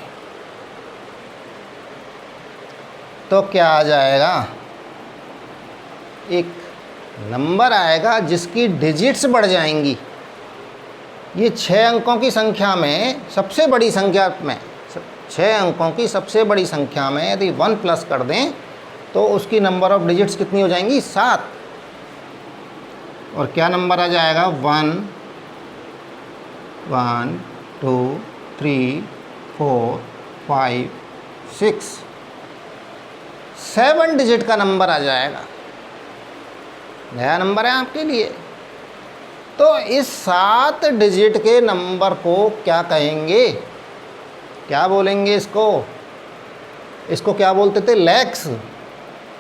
तो क्या आ जाएगा, एक नंबर आएगा जिसकी डिजिट्स बढ़ जाएंगी। ये 6 अंकों की संख्या में सबसे बड़ी संख्या में, 6 अंकों की सबसे बड़ी संख्या में यदि 1 प्लस कर दें तो उसकी नंबर ऑफ डिजिट्स कितनी हो जाएंगी 7। और क्या नंबर आ जाएगा 1 1 2 3 4 5 6 7 डिजिट का नंबर आ जाएगा, नया नंबर है आपके लिए। तो इस 7 डिजिट के नंबर को क्या कहेंगे, क्या बोलेंगे इसको, इसको क्या बोलते थे लैक्स,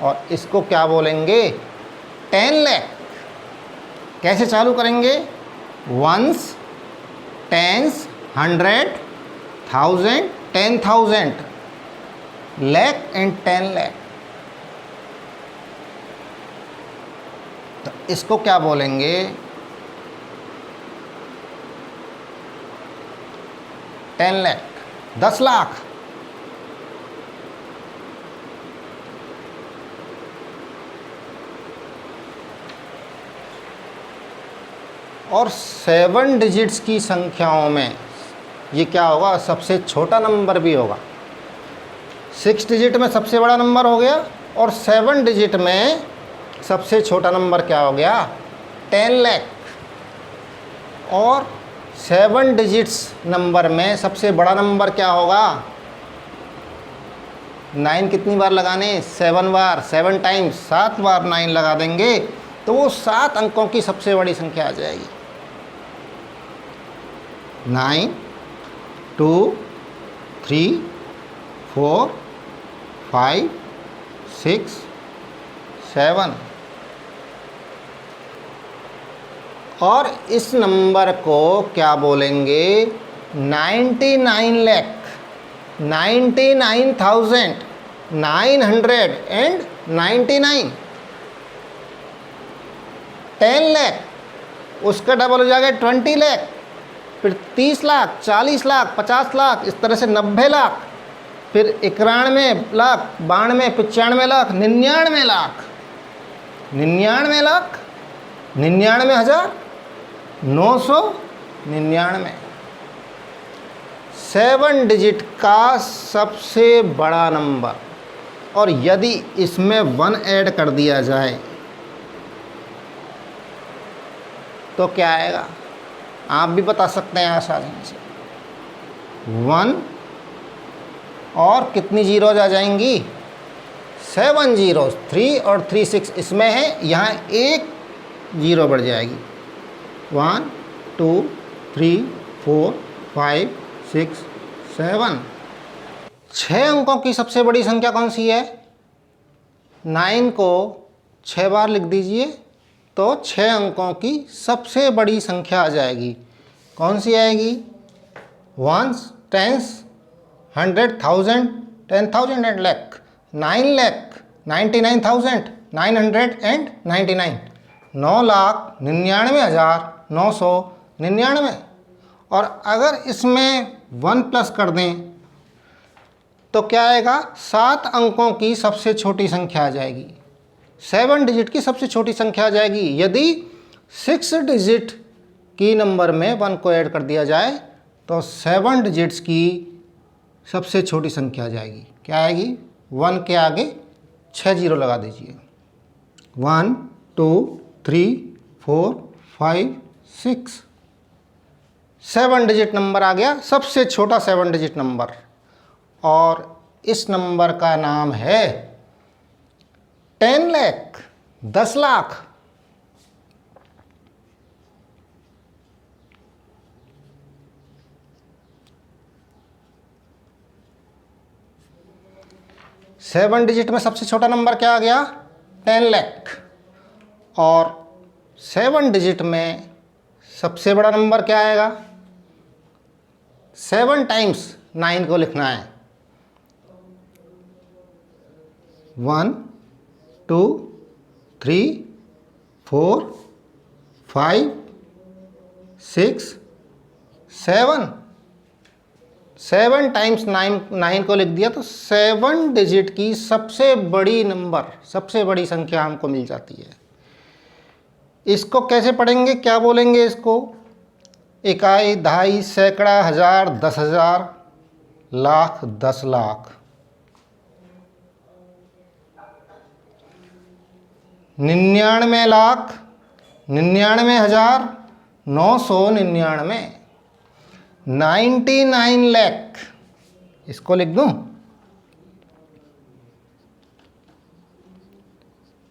और इसको क्या बोलेंगे 10 लाख। कैसे चालू करेंगे, 1s 10s 100 1000 10,000 lakh and 10 lakh. तो इसको क्या बोलेंगे 10 लाख, 10 लाख। और 7 डिजिट्स की संख्याओं में ये क्या होगा, सबसे छोटा नंबर भी होगा। 6 डिजिट में सबसे बड़ा नंबर हो गया, और 7 डिजिट में सबसे छोटा नंबर क्या हो गया 10 लाख। और 7 डिजिट्स नंबर में सबसे बड़ा नंबर क्या होगा, 9 कितनी बार लगाने, 7 बार, 7 टाइम्स, 7 बार 9 लगा देंगे तो वो 7 अंकों की सबसे बड़ी संख्या आ जाएगी। 9 2 3 4 5 6 7। और इस नंबर को क्या बोलेंगे 99 लाख 99,999। 10 लाख उसका डबल हो जाएगा 20 लाख, फिर 30 लाख 40 लाख 50 लाख, इस तरह से 90 लाख। फिर 91 लाख, 92, 95 लाख, 99 लाख, 99 लाख, 99,000, 999। 7 डिजिट का सबसे बड़ा नंबर, और यदि इसमें 1 ऐड कर दिया जाए तो क्या आएगा? आप भी बता सकते हैं आसानी से। 1 और कितनी जीरोज आ जाएंगी? 7 जीरोज, 3 और 3 6 इसमें है, यहाँ एक जीरो बढ़ जाएगी। 1 2 3 4 5 6 7। 6 अंकों की सबसे बड़ी संख्या कौन सी है? 9 को 6 बार लिख दीजिए तो 6 अंकों की सबसे बड़ी संख्या आ जाएगी। कौन सी आएगी? 1s, 10s, 100, 1000, 10,000 and lakh. 9 lakh 99,999, 9,99,999। और अगर इसमें 1 प्लस कर दें तो क्या आएगा? 7 अंकों की सबसे छोटी संख्या आ जाएगी, 7 डिजिट की सबसे छोटी संख्या आ जाएगी। यदि 6 डिजिट की नंबर में 1 को ऐड कर दिया जाए तो 7 डिजिट्स की सबसे छोटी संख्या आ जाएगी। क्या आएगी? 1 के आगे 6 जीरो लगा दीजिए। 1 2 3 4 5 6, 7 डिजिट नंबर आ गया, सबसे छोटा 7 डिजिट नंबर। और इस नंबर का नाम है 10 लाख, 10 लाख। सेवन डिजिट में सबसे छोटा नंबर क्या आ गया? 10 लाख। और 7 डिजिट में सबसे बड़ा नंबर क्या आएगा? 7 टाइम्स 9 को लिखना है। 1 2 3 4 5 6 7। 7 टाइम्स 9 को लिख दिया तो 7 डिजिट की सबसे बड़ी नंबर, सबसे बड़ी संख्या हमको मिल जाती है। इसको कैसे पढ़ेंगे, क्या बोलेंगे इसको? इकाई, दहाई, सैकड़ा, हजार, 10,000, लाख, 10 लाख। 99 लाख, 99,999, 99 लाख। इसको लिख दूं?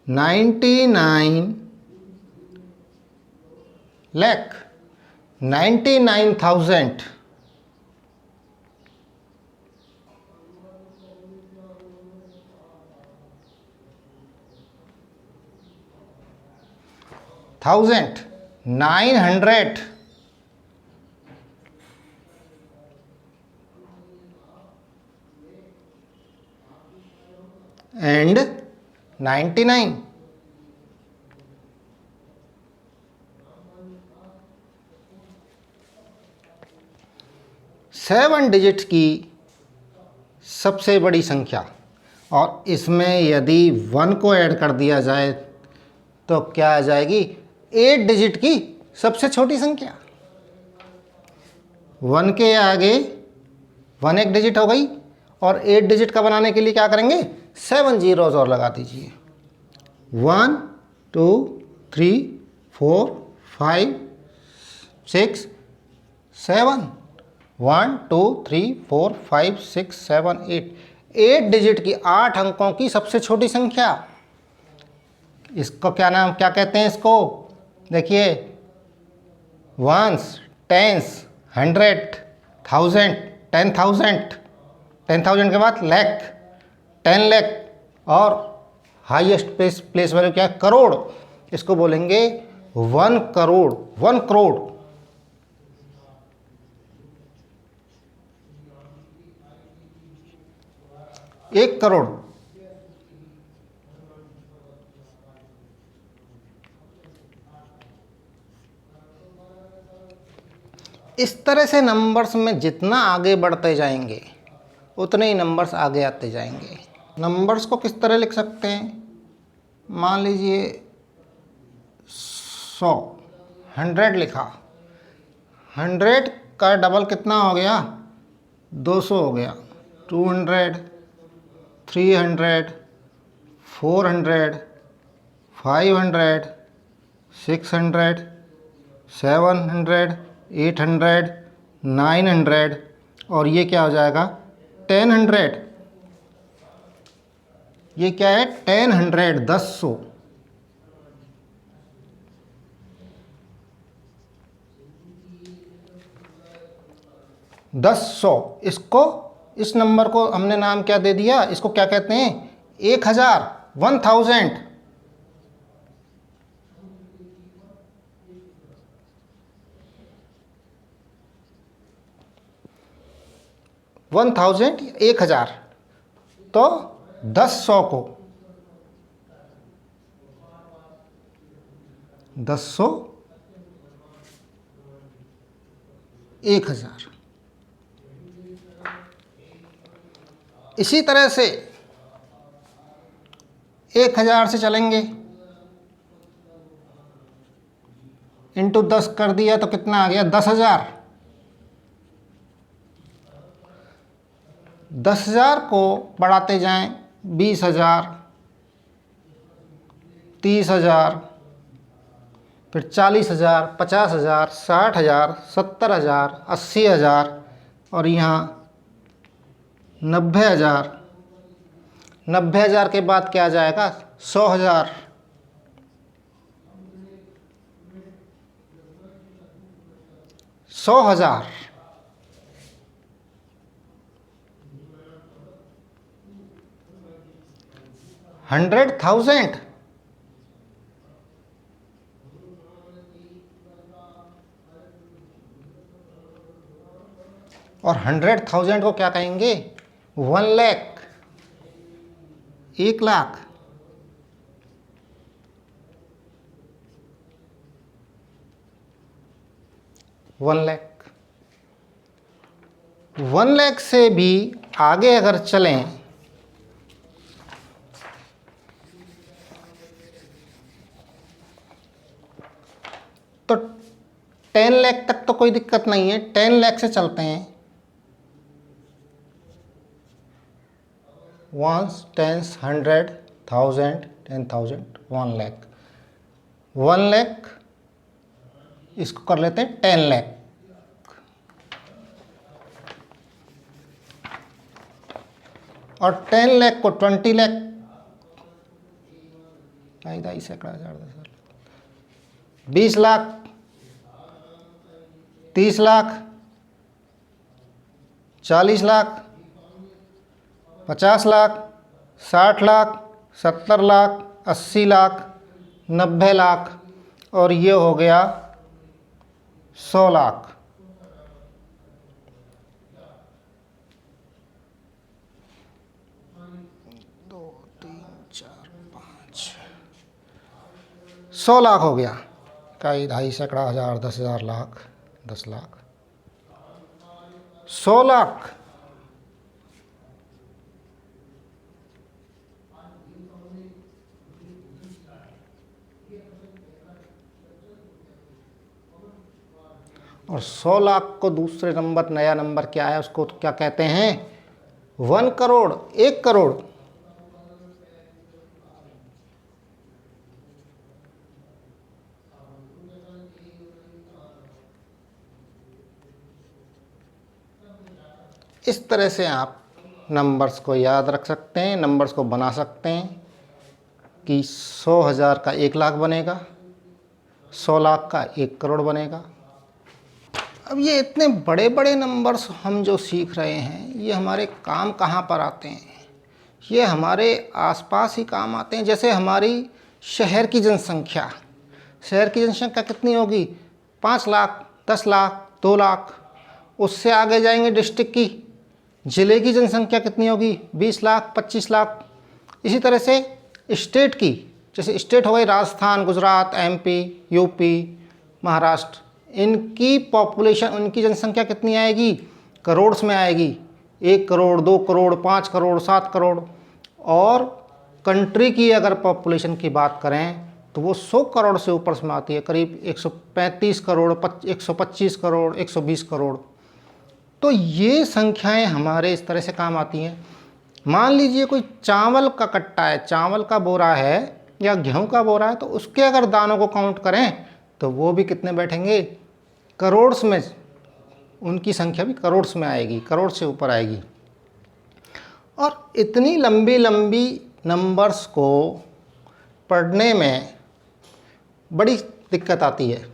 99 लाख, 99,000, 900 and 99। सेवन डिजिट की सबसे बड़ी संख्या, और इसमें यदि 1 को ऐड कर दिया जाए तो क्या आ जाएगी? 8 डिजिट की सबसे छोटी संख्या। 1 के आगे 1 एक डिजिट हो गई, और 8 डिजिट का बनाने के लिए क्या करेंगे? 7 जीरोज और लगा दीजिए। 1 2 3 4 5 6 7। 1 2 3 4 5 6 7 8। 8 डिजिट की 8 अंकों की सबसे छोटी संख्या। इसको क्या नाम, क्या कहते हैं इसको? देखिए, 1s, 10s, 100, 1000, 10,000, 10,000 के बाद लाख, 10 लाख, और हाईएस्ट प्लेस वैल्यू क्या है? करोड़। इसको बोलेंगे 1 करोड़, 1 करोड़। 1 करोड़। इस तरह से नंबर्स में जितना आगे बढ़ते जाएंगे उतने ही नंबर्स आगे आते जाएंगे। नंबर्स को किस तरह लिख सकते हैं? मान लीजिए 100, 100 लिखा, 100 का डबल कितना हो गया? 200 हो गया। 200, 300, 400, 500, 600, 700, 800, 900 और ये क्या हो जाएगा? 1000। ये क्या है? 1000, 1000। इसको, इस नंबर को हमने नाम क्या दे दिया? इसको क्या कहते हैं? 1000, 1000। 1000 तो 100 को 100, 1000। इसी तरह से 1000 से चलेंगे, इंटू 10 कर दिया तो कितना आ गया? 10,000। 10,000 को बढ़ाते जाएं, 20,000, 30,000, फिर 40,000, 50,000, 60,000, 70,000, 80,000 और यहाँ 90,000। 90,000 के बाद क्या आ जाएगा? 100,000। 100,000 100,000 और 100,000 को क्या कहेंगे? 1 लाख, 1 लाख। 1 लाख। 1 लाख से भी आगे अगर चलें तो 10 लाख तक तो कोई दिक्कत नहीं है। 10 लाख से चलते हैं। 1, 10, 100, 1000, 10,000, 1 लाख। 1 लाख, इसको कर लेते हैं 10 लाख। और 10 लाख को 20 लाख, 20 लाख, 30 लाख, 40 लाख, 50 लाख, 60 लाख, 70 लाख, 80 लाख, 90 लाख और ये हो गया 100 लाख। 100 लाख हो गया। कई 2.5 सैकड़ा, 1000, 10,000, लाख, 10 लाख, 100 लाख। और 100 लाख को दूसरे नंबर, नया नंबर क्या है, उसको क्या कहते हैं? 1 करोड़, 1 करोड़। इस तरह से आप नंबर्स को याद रख सकते हैं, नंबर्स को बना सकते हैं कि 100,000 का 1 लाख बनेगा, 100 लाख का 1 करोड़ बनेगा। अब ये इतने बड़े बड़े नंबर्स हम जो सीख रहे हैं, ये हमारे काम कहाँ पर आते हैं? ये हमारे आसपास ही काम आते हैं। जैसे हमारी शहर की जनसंख्या, शहर की जनसंख्या कितनी होगी? 5 लाख, 10 लाख, 2 लाख। उससे आगे जाएंगे डिस्ट्रिक्ट की, ज़िले की जनसंख्या कितनी होगी? 20 लाख, 25 लाख। इसी तरह से स्टेट की, जैसे स्टेट हो गई राजस्थान, गुजरात, MP, UP, महाराष्ट्र, इनकी पॉपुलेशन, उनकी जनसंख्या कितनी आएगी? करोड़्स में आएगी। 1 करोड़, 2 करोड़, 5 करोड़, 7 करोड़। और कंट्री की अगर पॉपुलेशन की बात करें तो वो 100 करोड़ से ऊपर में आती है, करीब 135 करोड़, 125 करोड़, 120 करोड़। तो ये संख्याएं हमारे इस तरह से काम आती हैं। मान लीजिए कोई चावल का कट्टा है, चावल का बोरा है या गेहूं का बोरा है, तो उसके अगर दानों को काउंट करें तो वो भी कितने बैठेंगे, करोड़ में। उनकी संख्या भी करोड़ में आएगी, करोड़ से ऊपर आएगी। और इतनी लंबी लंबी नंबर्स को पढ़ने में बड़ी दिक्कत आती है।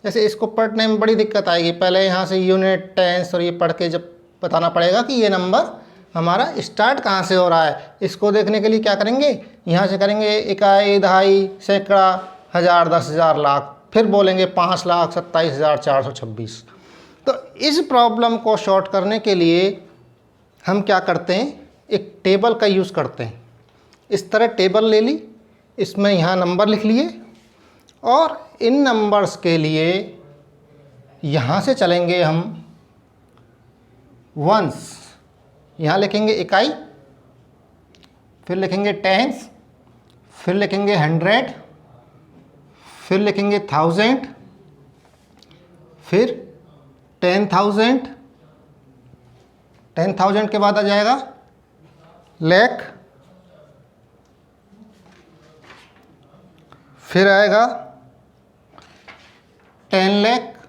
जैसे इसको पढ़ने में बड़ी दिक्कत आएगी, पहले यहाँ से यूनिट, टेंस और ये पढ़ के जब बताना पड़ेगा कि ये नंबर हमारा स्टार्ट कहाँ से हो रहा है। इसको देखने के लिए क्या करेंगे, यहाँ से करेंगे इकाई, दहाई, सैकड़ा, हज़ार, 10,000, लाख, फिर बोलेंगे 5,27,426। तो इस प्रॉब्लम को शॉर्ट करने के लिए हम क्या करते हैं, एक टेबल का यूज़ करते हैं। इस तरह टेबल ले ली, इसमें यहाँ नंबर लिख लिए और इन नंबर्स के लिए यहाँ से चलेंगे हम वंस, यहाँ लिखेंगे इकाई, फिर लिखेंगे टेंस, फिर लिखेंगे 100, फिर लिखेंगे 1000, फिर 10,000, 10,000 के बाद आ जाएगा लाख, फिर आएगा 10 लाख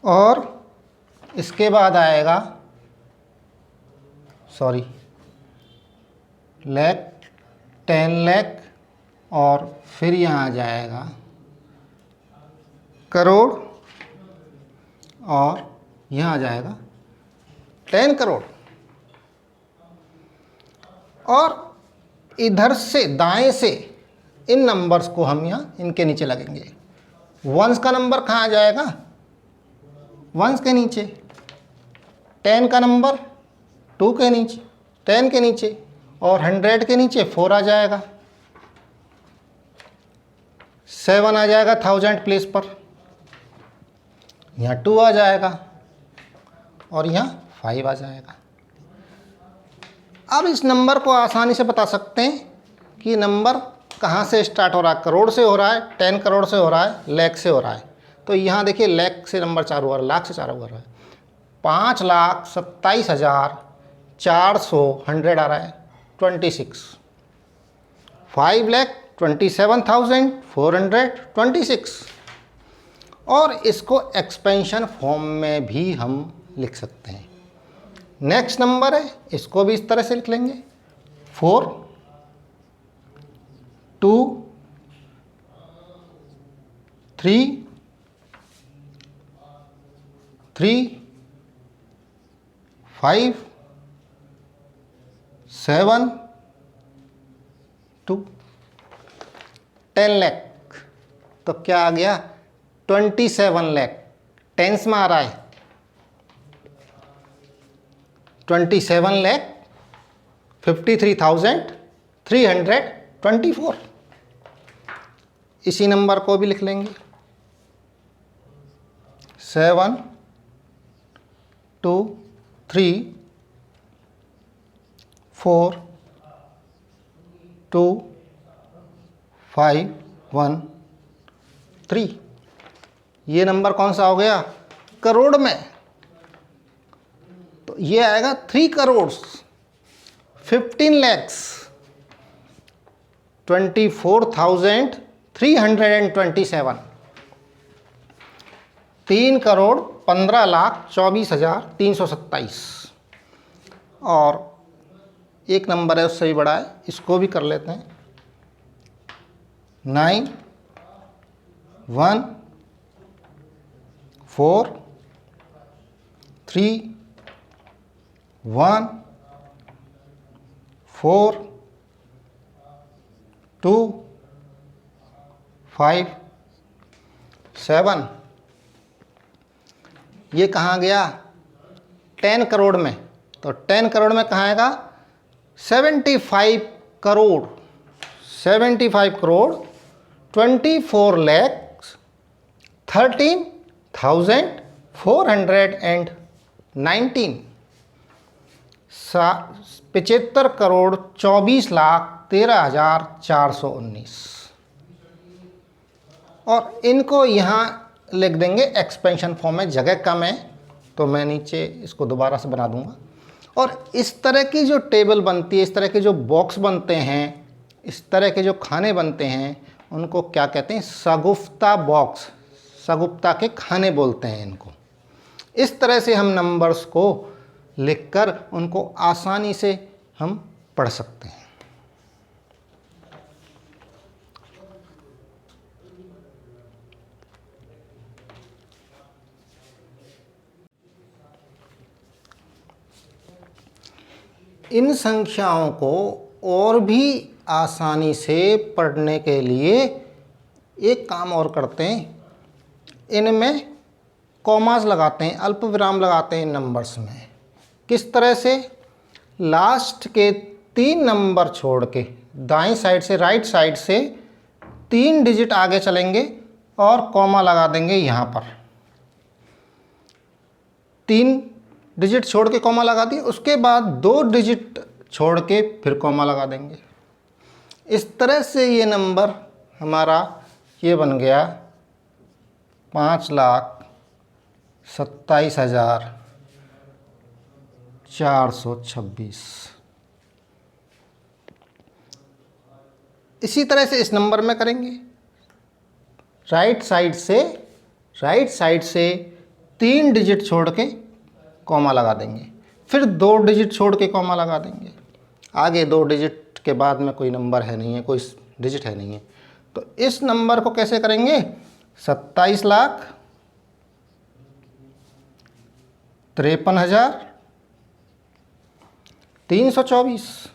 और इसके बाद आएगा लाख, 10 लाख और फिर यहाँ आ जाएगा करोड़ और यहाँ आ जाएगा 10 करोड़। और इधर से दाएं से इन नंबर्स को हम यहाँ इनके नीचे लगेंगे। वंस का नंबर कहाँ आ जाएगा, वंस के नीचे, 10 का नंबर 2 के नीचे, 10 के नीचे, और 100 के नीचे 4 आ जाएगा, 7 आ जाएगा 1000 प्लेस पर, यहाँ 2 आ जाएगा और यहाँ 5 आ जाएगा। अब इस नंबर को आसानी से बता सकते हैं कि नंबर कहाँ से स्टार्ट हो रहा है, करोड़ से हो रहा है, 10 करोड़ से हो रहा है, लाख से हो रहा है। तो यहाँ देखिए लाख से नंबर चालू हो रहा है, लाख से चालू हो रहा है। 5,27,400, 100 आ रहा है 26, 5,27,426 और इसको एक्सपेंशन फॉर्म में भी हम लिख सकते हैं। नेक्स्ट नंबर है, इसको भी इस तरह से लिख लेंगे 4, 2, 3, 5, 7, 2, 10 लाख। तो क्या आ गया, 27 लाख, टेंस में आ रहा है 27 लाख 53,324। इसी नंबर को भी लिख लेंगे 7, 2, 3, 4, 2, 5, 1, 3। ये नंबर कौन सा हो गया, करोड़ में। तो ये आएगा 3 करोड़ 15 lakhs 24,327। 3 करोड़ 15,24,327। और एक नंबर है उससे भी बड़ा है, इसको भी कर लेते हैं 9, 1, 4, 3, 1, 4, 2, 5, 7। ये कहाँ गया, 10 करोड़ में। तो 10 करोड़ में कहाँ आएगा, 75 करोड़, 75 करोड़ 24,13,419। 75,24,13,419। और इनको यहाँ लिख देंगे एक्सपेंशन फॉर्म में, जगह कम है तो मैं नीचे इसको दोबारा से बना दूंगा। और इस तरह की जो टेबल बनती है, इस तरह के जो बॉक्स बनते हैं, इस तरह के जो खाने बनते हैं, उनको क्या कहते हैं? सगुफ्ता बॉक्स, सगुफ्ता के खाने बोलते हैं इनको। इस तरह से हम नंबर्स को लिखकर उनको आसानी से हम पढ़ सकते हैं। इन संख्याओं को और भी आसानी से पढ़ने के लिए एक काम और करते हैं, इनमें कॉमास लगाते हैं, अल्प विराम लगाते हैं नंबर्स में। किस तरह से? लास्ट के 3 नंबर छोड़ के दाईं साइड से, राइट साइड से 3 डिजिट आगे चलेंगे और कॉमा लगा देंगे यहाँ पर। 3 डिजिट छोड़ के कॉमा लगा दिए, उसके बाद 2 डिजिट छोड़ के फिर कॉमा लगा देंगे। इस तरह से ये नंबर हमारा ये बन गया 5,27,426। इसी तरह से इस नंबर में करेंगे। राइट साइड से 3 डिजिट छोड़ के कॉमा लगा देंगे, फिर 2 डिजिट छोड़ के कॉमा लगा देंगे। आगे 2 डिजिट के बाद में कोई नंबर है नहीं है, कोई डिजिट है नहीं है, तो इस नंबर को कैसे करेंगे? 27,53,324।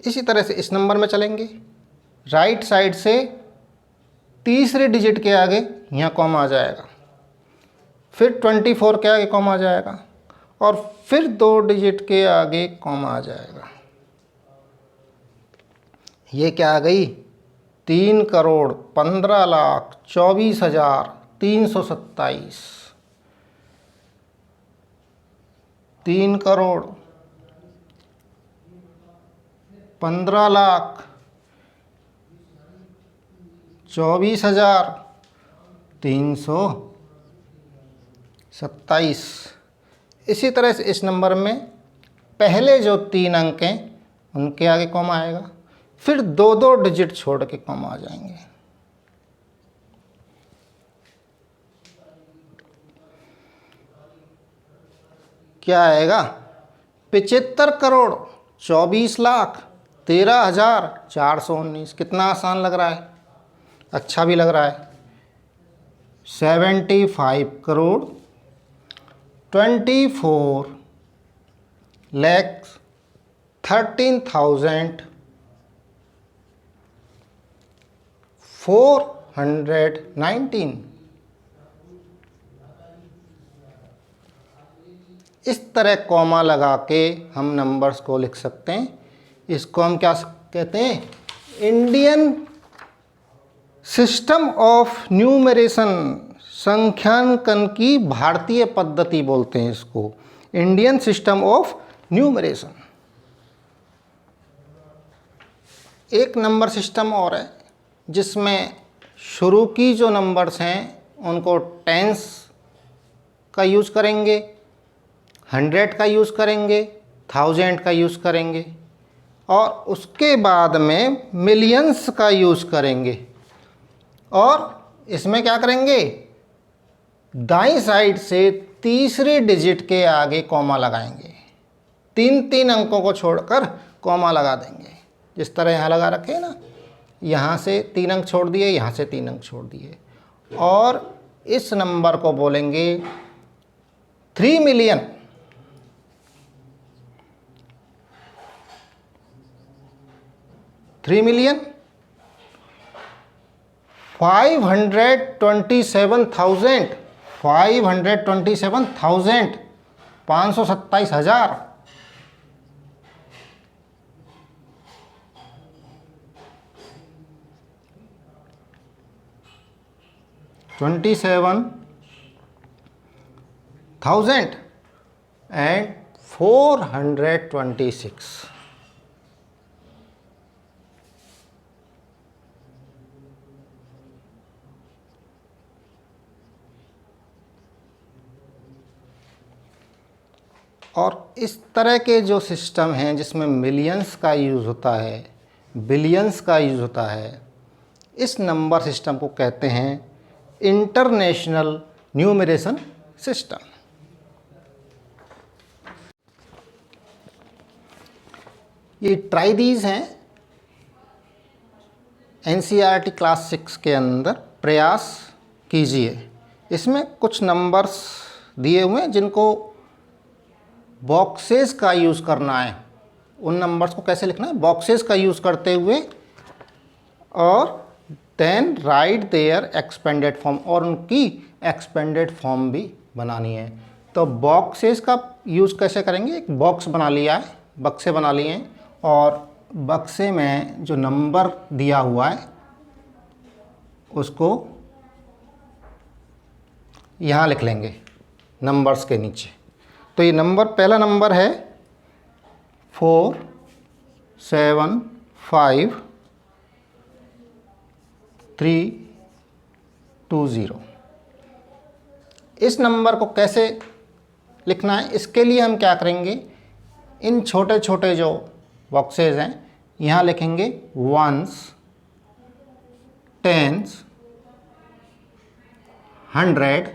इसी तरह से इस नंबर में चलेंगे। राइट साइड से तीसरे डिजिट के आगे यहाँ कॉमा आ जाएगा, फिर 24 के आगे कॉमा आ जाएगा, और फिर 2 डिजिट के आगे कॉमा आ जाएगा। ये क्या आ गई? 3,15,24,327। 3,15,24,327। इसी तरह से इस नंबर में पहले जो 3 अंक हैं उनके आगे कॉमा आएगा, फिर 2 डिजिट छोड़ के कॉमा आ जाएंगे। क्या आएगा? 75,24,13,419। कितना आसान लग रहा है, अच्छा भी लग रहा है। 75,24,13,419। इस तरह कॉमा लगा के हम नंबर्स को लिख सकते हैं। इसको हम क्या कहते हैं? इंडियन सिस्टम ऑफ न्यूमरेशन, संख्यांकन की भारतीय पद्धति बोलते हैं इसको, इंडियन सिस्टम ऑफ न्यूमरेशन। एक नंबर सिस्टम और है जिसमें शुरू की जो नंबर्स हैं उनको टेंस का यूज़ करेंगे, 100 का यूज़ करेंगे, 1000 का यूज़ करेंगे, और उसके बाद में मिलियंस का यूज़ करेंगे। और इसमें क्या करेंगे? दाईं साइड से तीसरे डिजिट के आगे कॉमा लगाएंगे, 3 अंकों को छोड़कर कॉमा लगा देंगे। जिस तरह यहाँ लगा रखे हैं ना, यहाँ से 3 अंक छोड़ दिए, यहाँ से 3 अंक छोड़ दिए, और इस नंबर को बोलेंगे 3 मिलियन 527,527,527,000। 27 1426। और इस तरह के जो सिस्टम हैं जिसमें मिलियंस का यूज़ होता है, बिलियंस का यूज़ होता है, इस नंबर सिस्टम को कहते हैं इंटरनेशनल न्यूमरेशन सिस्टम। ये ट्राई दीज हैं एनसीईआरटी क्लास 6 के अंदर, प्रयास कीजिए। इसमें कुछ नंबर्स दिए हुए हैं जिनको बॉक्सेस का यूज़ करना है। उन नंबर्स को कैसे लिखना है? बॉक्सेस का यूज़ करते हुए, और then write their expanded form, और उनकी एक्सपेंडेड फॉर्म भी बनानी है। तो बॉक्सेस का यूज़ कैसे करेंगे? एक बॉक्स बना लिया है, बक्से बना लिए हैं, और बक्से में जो नंबर दिया हुआ है उसको यहाँ लिख लेंगे नंबर्स के नीचे। तो ये नंबर, पहला नंबर है 475320। इस नंबर को कैसे लिखना है? इसके लिए हम क्या करेंगे, इन छोटे छोटे जो बॉक्सेस हैं यहाँ लिखेंगे वंस, टेंस, 100,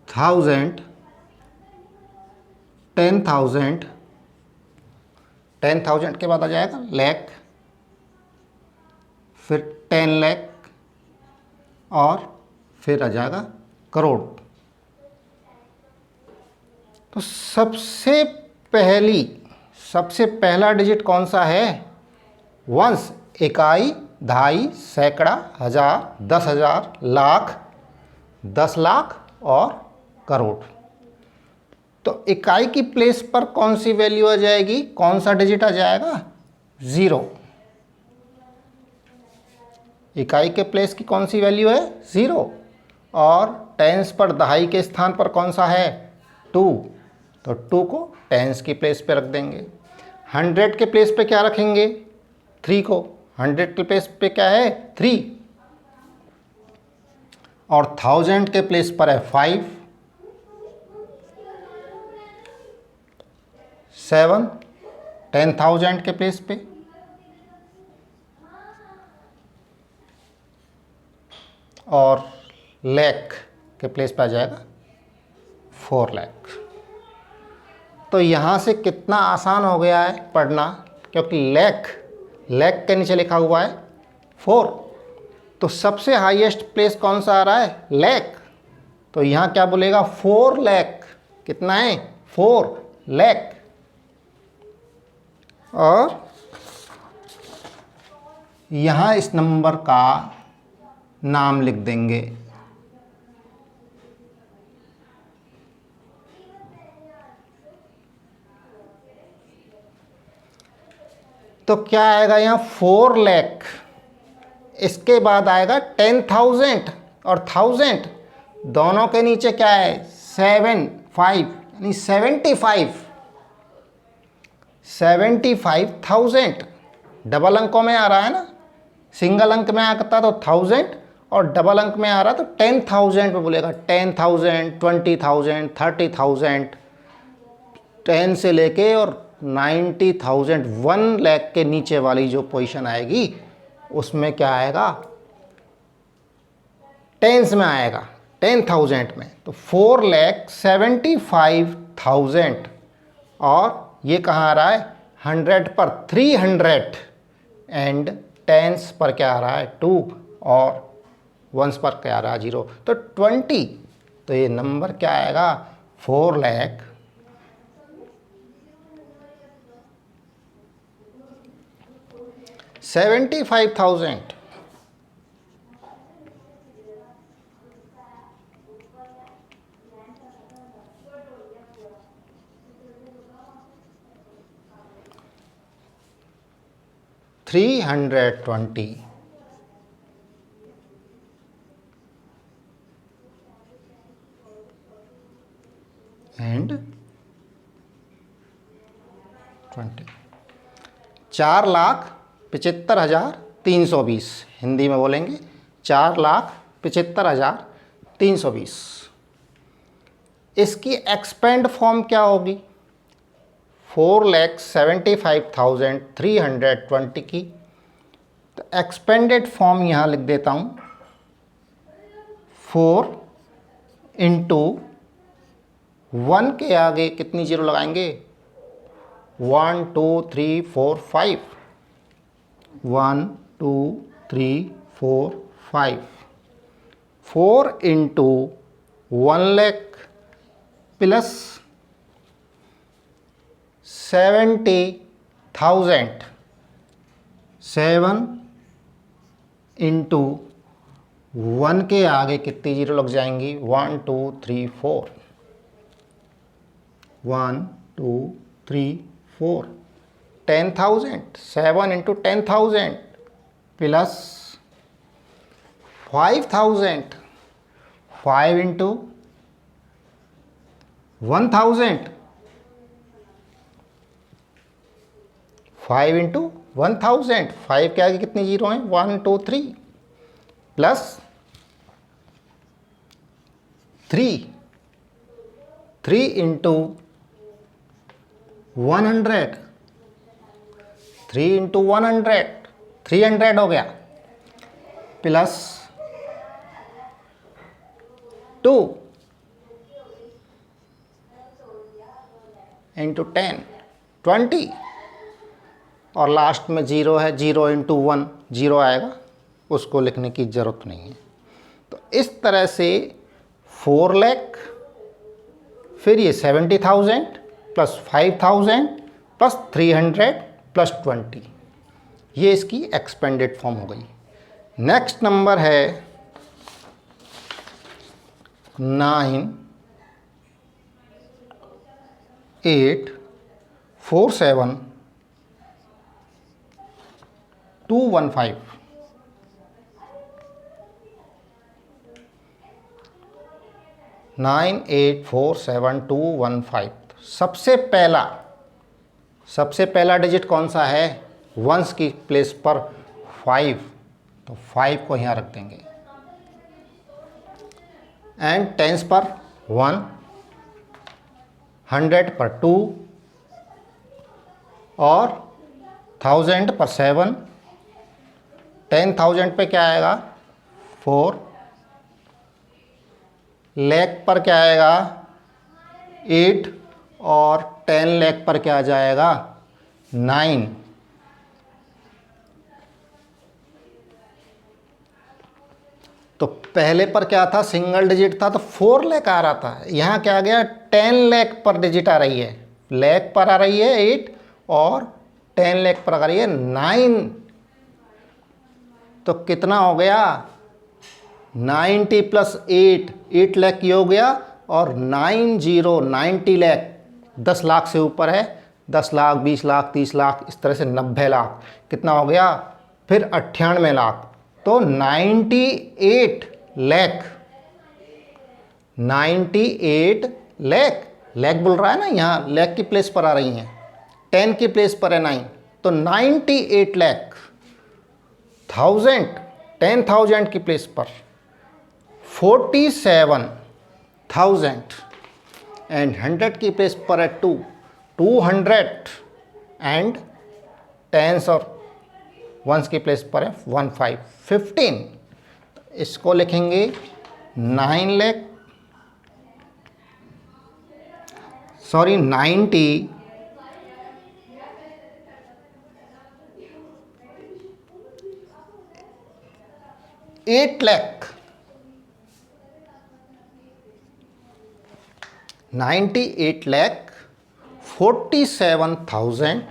1000, 10,000, 10,000 के बाद आ जाएगा लाख, फिर 10 लाख, और फिर आ जाएगा करोड़। तो सबसे पहला डिजिट कौन सा है? वंस, इकाई, दहाई, सैकड़ा, हजार, 10,000, लाख, 10 लाख और करोड़। तो इकाई की प्लेस पर कौन सी वैल्यू आ जाएगी? कौन सा डिजिट आ जाएगा? 0। इकाई के प्लेस की कौन सी वैल्यू है? 0। और टेंस पर दहाई के स्थान पर कौन सा है? 2। तो 2 को टेंस की प्लेस पे रख देंगे। 100 के प्लेस पे क्या रखेंगे? 3 को। 100 के प्लेस पे क्या है? 3। और 1000 के प्लेस पर है 5, 7, 10,000 के प्लेस पे, और लाख के प्लेस पे आ जाएगा 4 लाख। तो यहाँ से कितना आसान हो गया है पढ़ना, क्योंकि लाख के नीचे लिखा हुआ है 4। तो सबसे हाईएस्ट प्लेस कौन सा आ रहा है? लाख। तो यहाँ क्या बोलेगा? 4 लाख। कितना है? 4 लाख। और यहाँ इस नंबर का नाम लिख देंगे। तो क्या आएगा यहाँ? 4 लाख। इसके बाद आएगा 10,000 और 1000, दोनों के नीचे क्या है? 7, 5, यानी 75,000। डबल अंकों में आ रहा है ना, सिंगल अंक में आता तो 1000, और डबल अंक में आ रहा तो 10,000 में बोलेगा। 10,000, 20,000, 30,000, 10 से लेके और 90,000, 1 लाख के नीचे वाली जो पोजीशन आएगी उसमें क्या आएगा? टेंस में आएगा, 10,000 में। तो 4,75,000। और ये कहाँ आ रहा है? 100 पर 300, एंड टेंस पर क्या आ रहा है? 2, और वंस पर क्या आ रहा है? 0। तो 20। तो ये नंबर क्या आएगा? 4,75,000। $320। एंड 20। 4,75,320, हिंदी में बोलेंगे 4,75,320। इसकी एक्सपेंड फॉर्म क्या होगी? 4,75,320 की। तो एक्सपेंडेड फॉर्म यहाँ लिख देता हूँ, 4 इंटू 1 के आगे कितनी जीरो लगाएंगे? 1 2 3 4 5, 1 2 3 4 5, 4 इंटू 1 लाख प्लस 70,000, 7 इंटू 1 के आगे कितनी जीरो लग जाएंगी? 1 2 3 4, 1 2 3 4, 10,000, 7 इंटू 10,000 प्लस 5,000, 5 इंटू 1,000, 5 इंटू 1,000, 5 के आगे कितनी जीरो हैं? 1 2 3 प्लस 3 इंटू 100, 3 इंटू 100, 300 हो गया, प्लस 2 इंटू 10, 20, और लास्ट में जीरो है, 0 इंटू 1 जीरो आएगा, उसको लिखने की ज़रूरत नहीं है। तो इस तरह से 4 लाख, फिर ये 70,000 प्लस 5,000 प्लस 300 प्लस 20, ये इसकी एक्सपेंडेड फॉर्म हो गई। नेक्स्ट नंबर है 9,847,215। 9,847,215। सबसे पहला डिजिट कौन सा है? वंस की प्लेस पर 5, तो 5 को यहाँ रख देंगे, एंड टेंस पर 1, 100 पर 2 और 1000 पर 7, 10,000 पे क्या आएगा? 4, लाख पर क्या आएगा? 8, और 10 लाख पर क्या आ जाएगा? 9। तो पहले पर क्या था? सिंगल डिजिट था तो 4 लाख आ रहा था, यहाँ क्या आ गया? 10 लाख पर डिजिट आ रही है, लाख पर आ रही है 8 और 10 लाख पर आ रही है 9। तो कितना हो गया? 90 प्लस 8, 8 लाख ये हो गया, और 90 लाख 10 लाख से ऊपर है, 10 लाख 20 लाख 30 लाख इस तरह से 90 लाख, कितना हो गया? फिर 98 लाख, तो 98 लाख, 98 लाख, लाख बोल रहा है ना, यहाँ लाख की प्लेस पर आ रही हैं, 10 की प्लेस पर है 9, तो 98 लाख, 10,000 की प्लेस पर 47,000, एंड 100 की प्लेस पर है 2, 200, एंड टेंस और वंस की प्लेस पर है 15। इसको लिखेंगे 9 लाख, सॉरी 98 लाख, 98 लाख 47,000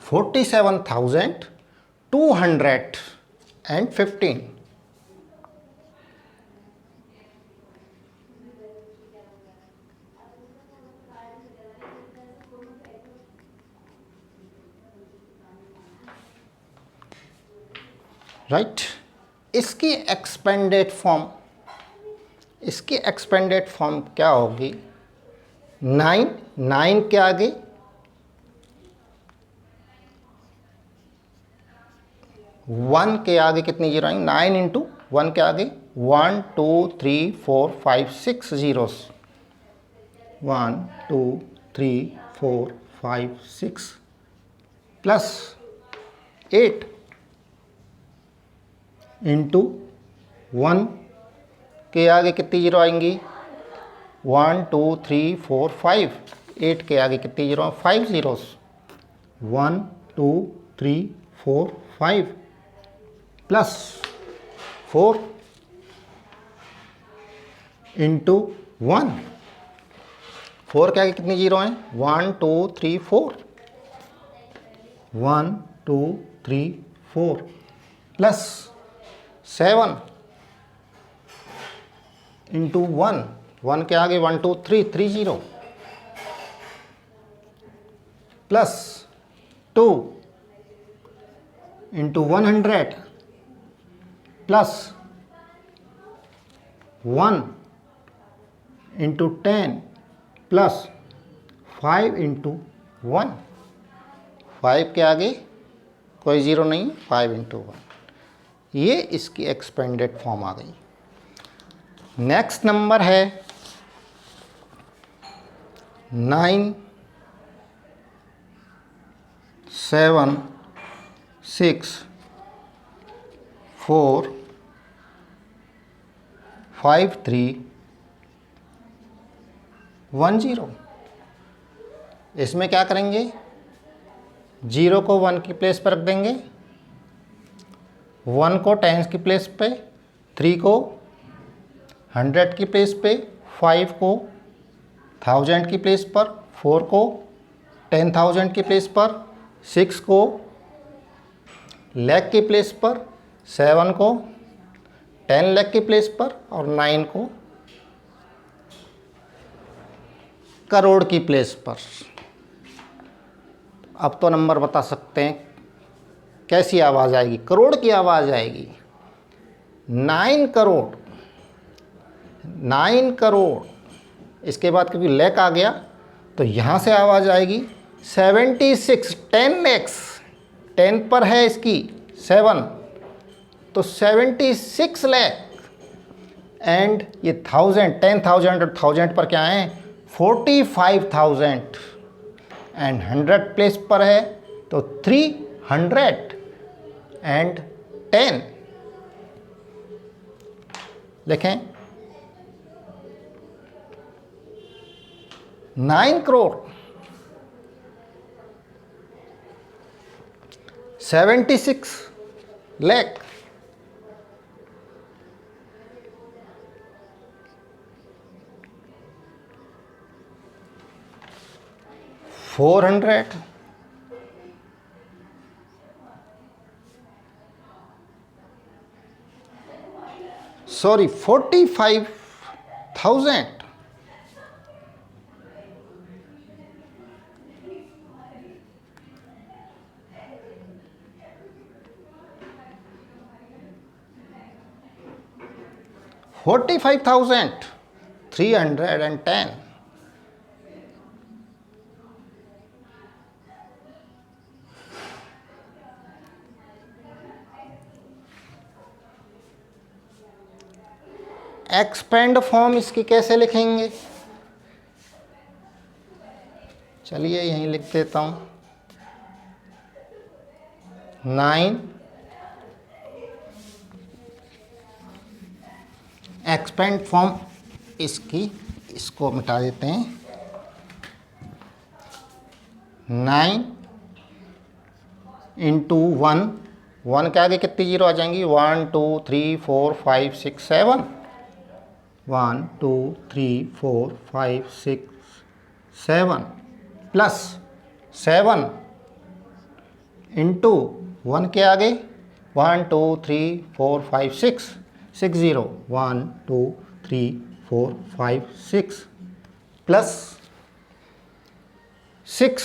47,215। राइट। इसकी एक्सपेंडेड फॉर्म क्या होगी? 9 के आगे 1 के आगे कितनी जीरो आएंगे? 9 इंटू 1 के आगे 1 2 3 4 5 6 जीरोस। 1 2 3 4 5 6 प्लस 8 इंटू 1 के आगे कितनी जीरो आएंगी? 1 2 3 4 5। 8 के आगे कितनी जीरो? 5 जीरोस। 1 2 3 4 5 plus 4 into 1। 4 के आगे कितनी जीरो हैं? 1 2 3 4। 1 2 3 4 प्लस 7 इंटू 1। 1 के आगे 1 2 3 3 zero plus 2 into 100 plus 1 into 10 plus 5 into 1। 5 के आगे कोई ज़ीरो नहीं, 5 इंटू 1। ये इसकी एक्सपेंडेड फॉर्म आ गई। नेक्स्ट नंबर है 9 7 6 4 5 3 1 0। इसमें क्या करेंगे? 0 को 1 की प्लेस पर रख देंगे, 1 को 10 की प्लेस पे, 3 को 100 की प्लेस पे, 5 को 1000 की प्लेस पर, 4 को 10,000 की प्लेस पर, 6 को लाख की प्लेस पर, 7 को 10 लाख की प्लेस पर और 9 को करोड़ की प्लेस पर। अब तो नंबर बता सकते हैं कैसी आवाज़ आएगी? करोड़ की आवाज़ आएगी। 9 करोड़, 9 करोड़। इसके बाद क्योंकि लाख आ गया तो यहाँ से आवाज़ आएगी 76, 10 लैक्स। 10 पर है इसकी 7 तो 76 लाख। एंड ये 1000, 10,000 और 1000 पर क्या है? 45,000। एंड 100 प्लेस पर है तो 310 लिखें। 9 crore 76 lakh 400 sorry 45,000 45,310। Expand form इसकी कैसे लिखेंगे? चलिए यहीं लिख देता हूँ। 9 एक्सपेंड फॉर्म इसकी, इसको मिटा देते हैं। 9 इंटू 1, 1 के आगे कितनी जीरो आ जाएंगी? 1 2 3 4 5 6 7। 1 2 3 4 5 6 7 प्लस 7 इंटू 1 के आगे 1 2 3 4 5 6 6 0। 1 2 3 4 5 6 प्लस 6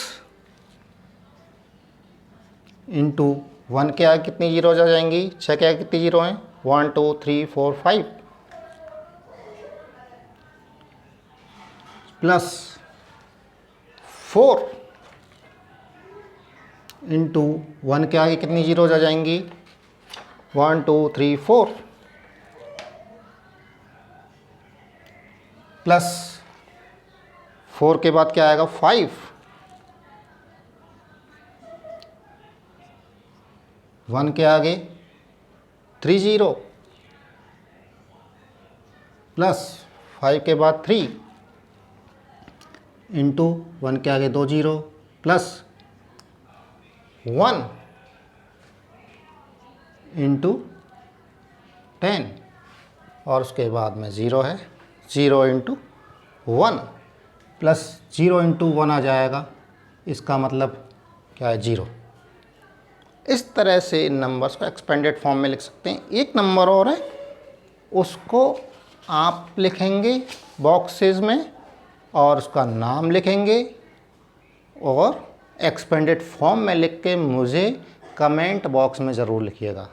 इंटू 1 के आगे कितनी जीरो आ जाएंगी, 6 के आगे कितनी जीरो हैं, 1 2 3 4 5 प्लस 4 इंटू 1 के आगे कितनी जीरो आ जाएंगी, 1 2 3 4 प्लस 4 के बाद क्या आएगा 5, 1 के आगे 3 जीरो प्लस 5 के बाद 3 इंटू 1 के आगे 2 जीरो प्लस 1 इंटू 10 और उसके बाद में ज़ीरो है, 0 इंटू 1 प्लस 0 इंटू 1 आ जाएगा, इसका मतलब क्या है 0। इस तरह से इन नंबर्स को एक्सपेंडेड फॉर्म में लिख सकते हैं। एक नंबर और है, उसको आप लिखेंगे बॉक्सेस में और उसका नाम लिखेंगे और एक्सपेंडेड फॉर्म में लिख के मुझे कमेंट बॉक्स में ज़रूर लिखिएगा।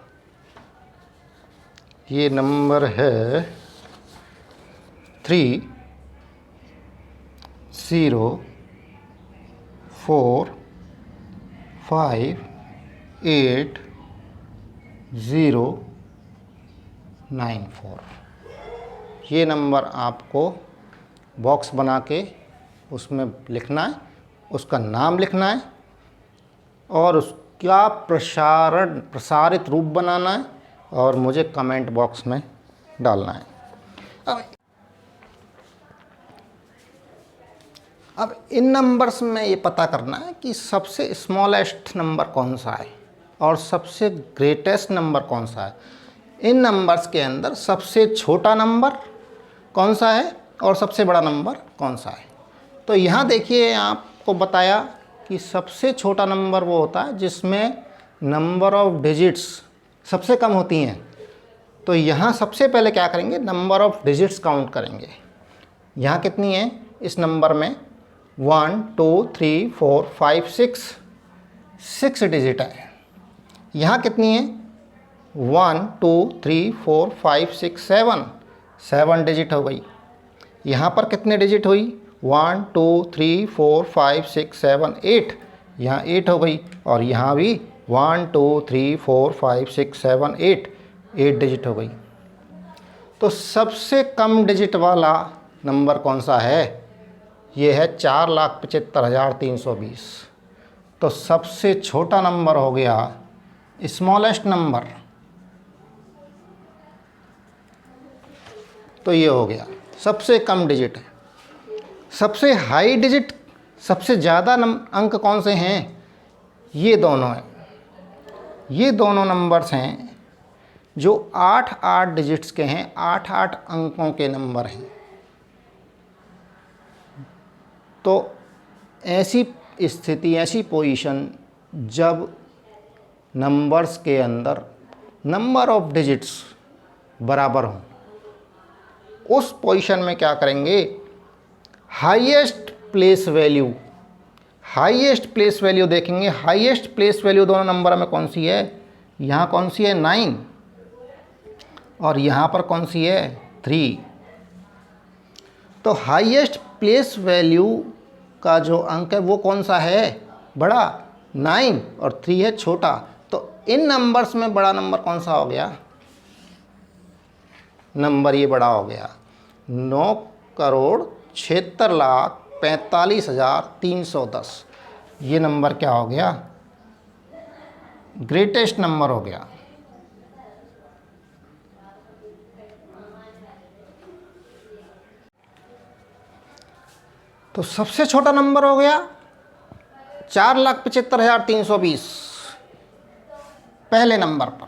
ये नंबर है 3 0 4 5 8 0 9 4। ये नंबर आपको बॉक्स बना के उसमें लिखना है, उसका नाम लिखना है और उसका प्रसारित रूप बनाना है और मुझे कमेंट बॉक्स में डालना है। अब इन नंबर्स में ये पता करना है कि सबसे स्मॉलेस्ट नंबर कौन सा है और सबसे ग्रेटेस्ट नंबर कौन सा है। इन नंबर्स के अंदर सबसे छोटा नंबर कौन सा है और सबसे बड़ा नंबर कौन सा है। तो यहाँ देखिए आपको बताया कि सबसे छोटा नंबर वो होता है जिसमें नंबर ऑफ डिजिट्स सबसे कम होती हैं। तो यहाँ सबसे पहले क्या करेंगे, नंबर ऑफ डिजिट्स काउंट करेंगे। यहाँ कितनी है इस नंबर में, 1 2 3 4 5 6 डिजिट है। यहाँ कितनी है, 1 2 3 4 5 6 7 डिजिट हो गई। यहाँ पर कितने डिजिट हुई, 1 2 3 4 5 6 7 8, यहाँ 8 हो गई। और यहाँ भी 1 2 3 4 5 6 7 8 डिजिट हो गई। तो सबसे कम डिजिट वाला नंबर कौन सा है, ये है 4,75,320। तो सबसे छोटा नंबर हो गया स्मॉलेस्ट नंबर, तो ये हो गया सबसे कम डिजिट है। सबसे हाई डिजिट, सबसे ज़्यादा अंक कौन से हैं, ये दोनों हैं। ये दोनों नंबर्स हैं जो 8 डिजिट्स के हैं, 8 अंकों के नंबर हैं। तो ऐसी स्थिति, ऐसी पोजीशन जब नंबर्स के अंदर नंबर ऑफ डिजिट्स बराबर हों, उस पोजीशन में क्या करेंगे, हाईएस्ट प्लेस वैल्यू देखेंगे। हाईएस्ट प्लेस वैल्यू दोनों नंबर में कौन सी है, यहाँ कौन सी है 9 और यहाँ पर कौन सी है 3। तो हाईएस्ट प्लेस वैल्यू का जो अंक है वो कौन सा है, बड़ा 9 और 3 है छोटा। तो इन नंबर्स में बड़ा नंबर कौन सा हो गया, नंबर ये बड़ा हो गया 9,76,45,310। ये नंबर क्या हो गया, ग्रेटेस्ट नंबर हो गया। तो सबसे छोटा नंबर हो गया 4,75,320 पहले नंबर पर।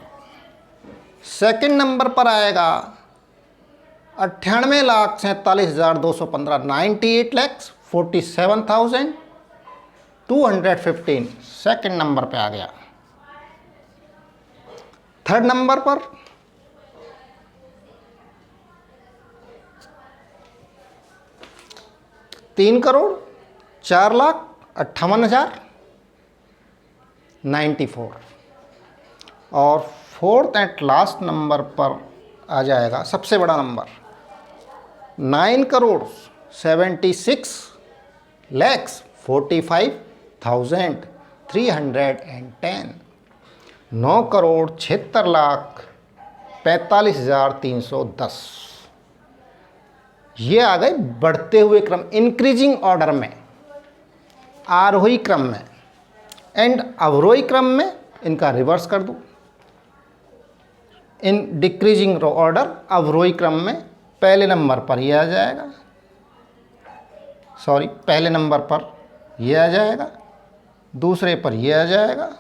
सेकंड नंबर पर आएगा 98,47,215, 98,47,215 सेकंड नंबर पे आ गया। थर्ड नंबर पर 3,04,58,094, और फोर्थ एंड लास्ट नंबर पर आ जाएगा सबसे बड़ा नंबर 9,76,45,310। 9,76,45,310। ये आ गए बढ़ते हुए क्रम, इंक्रीजिंग ऑर्डर में, आरोही क्रम में। एंड अवरोही क्रम में इनका रिवर्स कर दूँ, इन डिक्रीजिंग ऑर्डर अवरोही क्रम में पहले नंबर पर ये आ जाएगा, पहले नंबर पर ये आ जाएगा, दूसरे पर ये आ जाएगा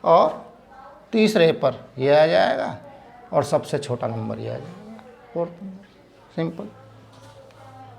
और तीसरे पर ये आ जाएगा और सबसे छोटा नंबर ये आ जाएगा, फोर्थ नंबर। सिंपल।